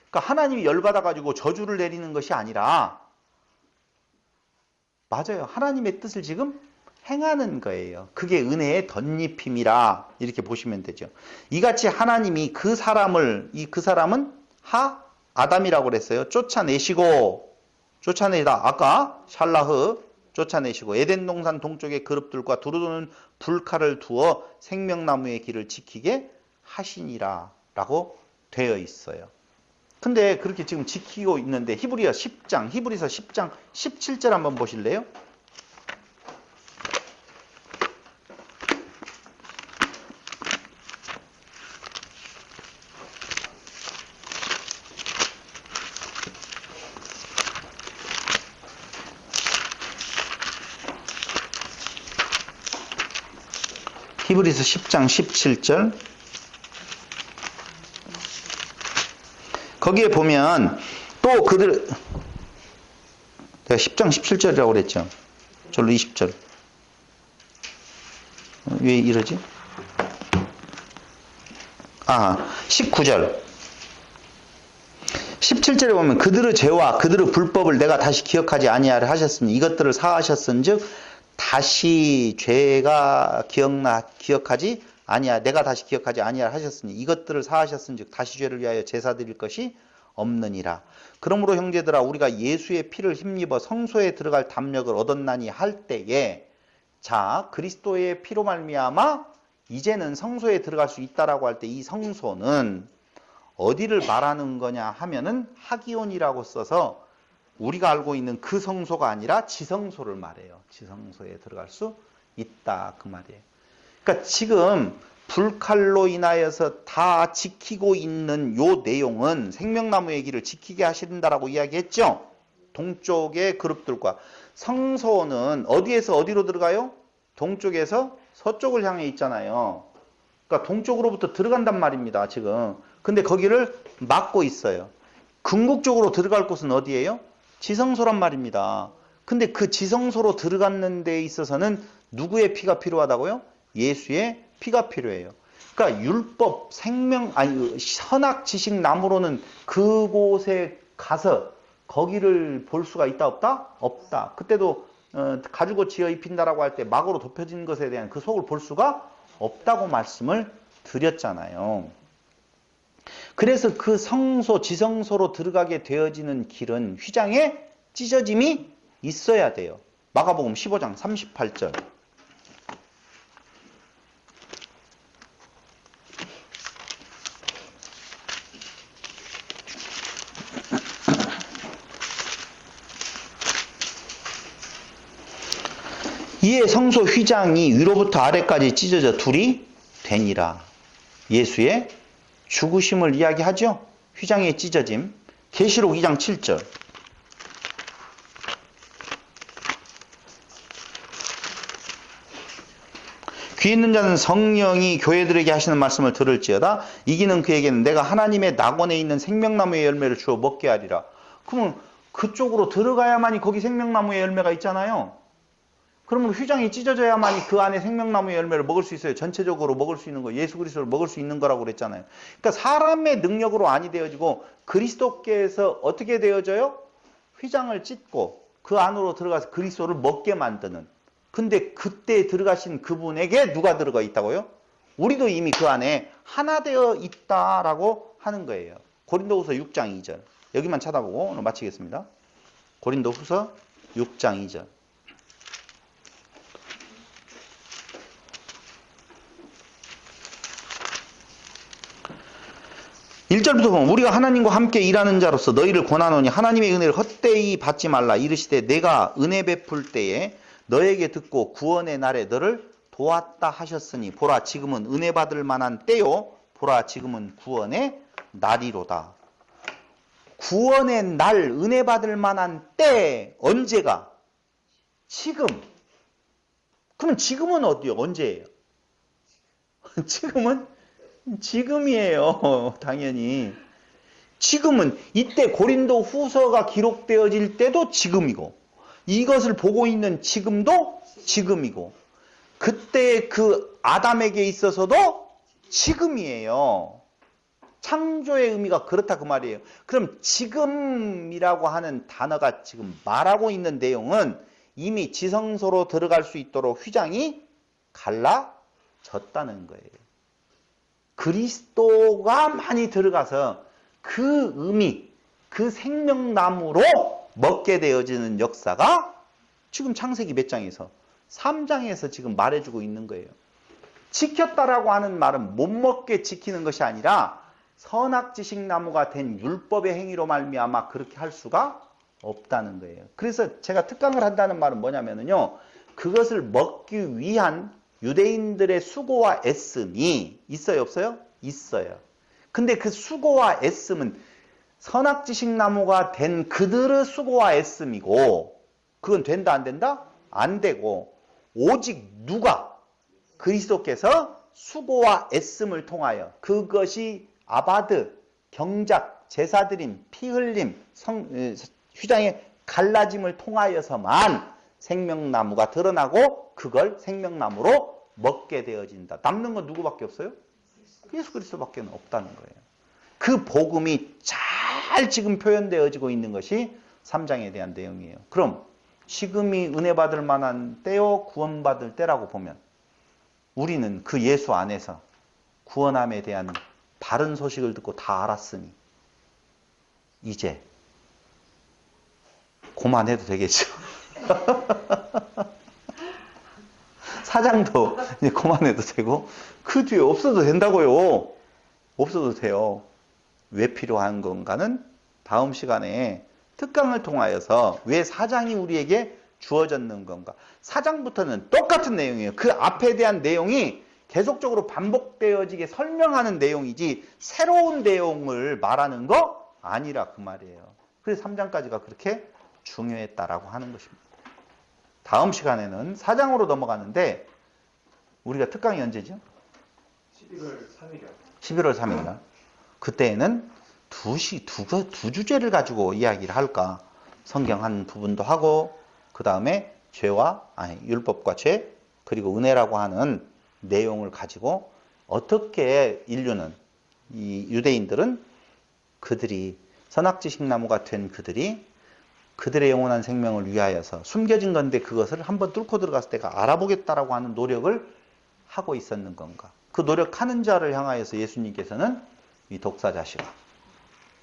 그러니까 하나님이 열받아가지고 저주를 내리는 것이 아니라 맞아요. 하나님의 뜻을 지금 행하는 거예요. 그게 은혜의 덧입힘이라 이렇게 보시면 되죠. 이같이 하나님이 그 사람은 아담이라고 그랬어요. 쫓아내다. 아까 샬라흐 쫓아내시고 에덴 동산 동쪽의 그룹들과 두루두는 불칼을 두어 생명나무의 길을 지키게 하시니라 라고 되어 있어요. 근데 그렇게 지금 지키고 있는데 히브리서 10장 17절 한번 보실래요? 히브리서 10장 17절 거기에 보면 또 그들 내가 10장 17절이라고 그랬죠. 절로 20절 왜 이러지? 19절 17절에 보면 그들의 죄와 그들의 불법을 내가 다시 기억하지 아니하려 하셨으니 이것들을 사하셨은즉 다시 죄가 기억하지 아니야. 내가 다시 기억하지 아니하려 하셨으니 이것들을 사하셨은즉 다시 죄를 위하여 제사 드릴 것이 없느니라. 그러므로 형제들아 우리가 예수의 피를 힘입어 성소에 들어갈 담력을 얻었나니 할 때에 자 그리스도의 피로 말미암아 이제는 성소에 들어갈 수 있다라고 할 때 이 성소는 어디를 말하는 거냐 하면은 하기온이라고 써서 우리가 알고 있는 그 성소가 아니라 지성소를 말해요. 지성소에 들어갈 수 있다 그 말이에요. 그러니까 지금 불칼로 인하여서 다 지키고 있는 요 내용은 생명나무의 길을 지키게 하신다라고 이야기했죠. 동쪽의 그룹들과 성소는 어디에서 어디로 들어가요? 동쪽에서 서쪽을 향해 있잖아요. 그러니까 동쪽으로부터 들어간단 말입니다. 지금. 근데 거기를 막고 있어요. 궁극적으로 들어갈 곳은 어디예요? 지성소란 말입니다. 근데 그 지성소로 들어가는 데 있어서는 누구의 피가 필요하다고요? 예수의 피가 필요해요. 그러니까 율법, 선악 지식 나무로는 그곳에 가서 거기를 볼 수가 있다 없다? 없다. 그때도 가죽옷 지어 입힌다라고 할 때 막으로 덮여진 것에 대한 그 속을 볼 수가 없다고 말씀을 드렸잖아요. 그래서 그 성소, 지성소로 들어가게 되어지는 길은 휘장에 찢어짐이 있어야 돼요. 마가복음 15장 38절. 이에 성소 휘장이 위로부터 아래까지 찢어져 둘이 되니라. 예수의 죽으심을 이야기하죠. 휘장의 찢어짐. 계시록 2장 7절. 귀 있는 자는 성령이 교회들에게 하시는 말씀을 들을지어다. 이기는 그에게는 내가 하나님의 낙원에 있는 생명나무의 열매를 주어 먹게 하리라. 그러면 그쪽으로 들어가야만이 거기 생명나무의 열매가 있잖아요. 그러면 휘장이 찢어져야만이 그 안에 생명나무의 열매를 먹을 수 있어요. 전체적으로 먹을 수 있는 거, 예수 그리스도를 먹을 수 있는 거라고 그랬잖아요. 그러니까 사람의 능력으로 아니 되어지고 그리스도께서 어떻게 되어져요? 휘장을 찢고 그 안으로 들어가서 그리스도를 먹게 만드는. 근데 그때 들어가신 그분에게 누가 들어가 있다고요? 우리도 이미 그 안에 하나 되어 있다라고 하는 거예요. 고린도후서 6장 2절. 여기만 찾아보고 오늘 마치겠습니다. 고린도후서 6장 2절. 1절부터 보면 우리가 하나님과 함께 일하는 자로서 너희를 권하노니 하나님의 은혜를 헛되이 받지 말라. 이르시되 내가 은혜 베풀 때에 너에게 듣고 구원의 날에 너를 도왔다 하셨으니 보라 지금은 은혜 받을 만한 때요. 보라 지금은 구원의 날이로다. 구원의 날, 은혜 받을 만한 때 언제가? 지금. 그럼 지금은 어디요? 언제예요? 지금은 지금이에요. 당연히. 지금은 이때 고린도 후서가 기록되어질 때도 지금이고 이것을 보고 있는 지금도 지금이고 그때 그 아담에게 있어서도 지금이에요. 창조의 의미가 그렇다 그 말이에요. 그럼 지금이라고 하는 단어가 지금 말하고 있는 내용은 이미 지성소로 들어갈 수 있도록 휘장이 갈라졌다는 거예요. 그리스도가 많이 들어가서 그 의미, 그 생명나무로 먹게 되어지는 역사가 지금 창세기 몇 장에서 3장에서 지금 말해주고 있는 거예요. 지켰다라고 하는 말은 못 먹게 지키는 것이 아니라 선악지식나무가 된 율법의 행위로 말미암아 그렇게 할 수가 없다는 거예요. 그래서 제가 특강을 한다는 말은 뭐냐면요, 그것을 먹기 위한 유대인들의 수고와 애씀이 있어요, 없어요? 있어요. 근데 그 수고와 애씀은 선악지식나무가 된 그들의 수고와 애씀이고, 그건 된다 안 된다? 안 되고, 오직 누가? 그리스도께서 수고와 애씀을 통하여 그것이 아바드, 경작, 제사드림, 피흘림, 휘장의 갈라짐을 통하여서만 생명나무가 드러나고 그걸 생명나무로 먹게 되어진다. 남는 건 누구밖에 없어요? 예수 그리스도밖에 없다는 거예요. 그 복음이 잘 지금 표현되어지고 있는 것이 3장에 대한 내용이에요. 그럼 지금이 은혜 받을 만한 때요, 구원받을 때라고 보면 우리는 그 예수 안에서 구원함에 대한 바른 소식을 듣고 다 알았으니 이제 그만해도 되겠죠. 사장도 이제 그만해도 되고 그 뒤에 없어도 된다고요. 없어도 돼요. 왜 필요한 건가는 다음 시간에 특강을 통하여서 왜 사장이 우리에게 주어졌는 건가. 사장부터는 똑같은 내용이에요. 그 앞에 대한 내용이 계속적으로 반복되어지게 설명하는 내용이지 새로운 내용을 말하는 거 아니라 그 말이에요. 그래서 3장까지가 그렇게 중요했다라고 하는 것입니다. 다음 시간에는 4장으로 넘어가는데 우리가 특강이 언제죠? 11월 3일이요. 11월 3일. 그때에는 두 주제를 가지고 이야기를 할까. 성경 한 부분도 하고 그 다음에 율법과 죄 그리고 은혜라고 하는 내용을 가지고 어떻게 인류는, 이 유대인들은 그들이 선악지식나무가 된 그들의 영원한 생명을 위하여서 숨겨진 건데 그것을 한번 뚫고 들어갔을 때가 알아보겠다라고 하는 노력을 하고 있었는 건가. 그 노력하는 자를 향하여서 예수님께서는 이 독사자시가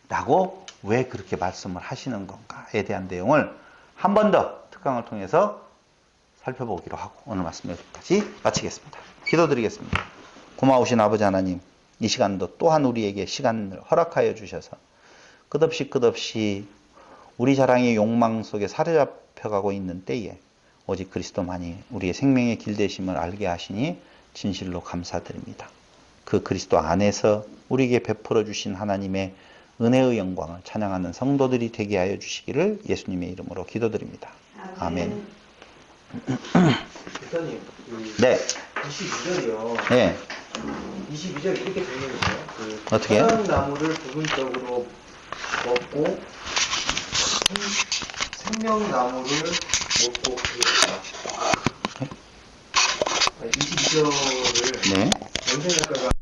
라고 왜 그렇게 말씀을 하시는 건가에 대한 내용을 한 번 더 특강을 통해서 살펴보기로 하고 오늘 말씀 여기까지 마치겠습니다. 기도드리겠습니다. 고마우신 아버지 하나님, 이 시간도 또한 우리에게 시간을 허락하여 주셔서 끝없이 우리 자랑의 욕망 속에 사로잡혀가고 있는 때에 오직 그리스도만이 우리의 생명의 길 되심을 알게 하시니 진실로 감사드립니다. 그 그리스도 안에서 우리에게 베풀어 주신 하나님의 은혜의 영광을 찬양하는 성도들이 되게 하여 주시기를 예수님의 이름으로 기도드립니다. 아멘. 대표님, 네. 22절이요. 네. 22절 이렇게 되는 거예요. 어떻게? 사랑나무를 부분적으로 먹고 생명나무를 먹고 그랬다. 22절을 네. 연생할까가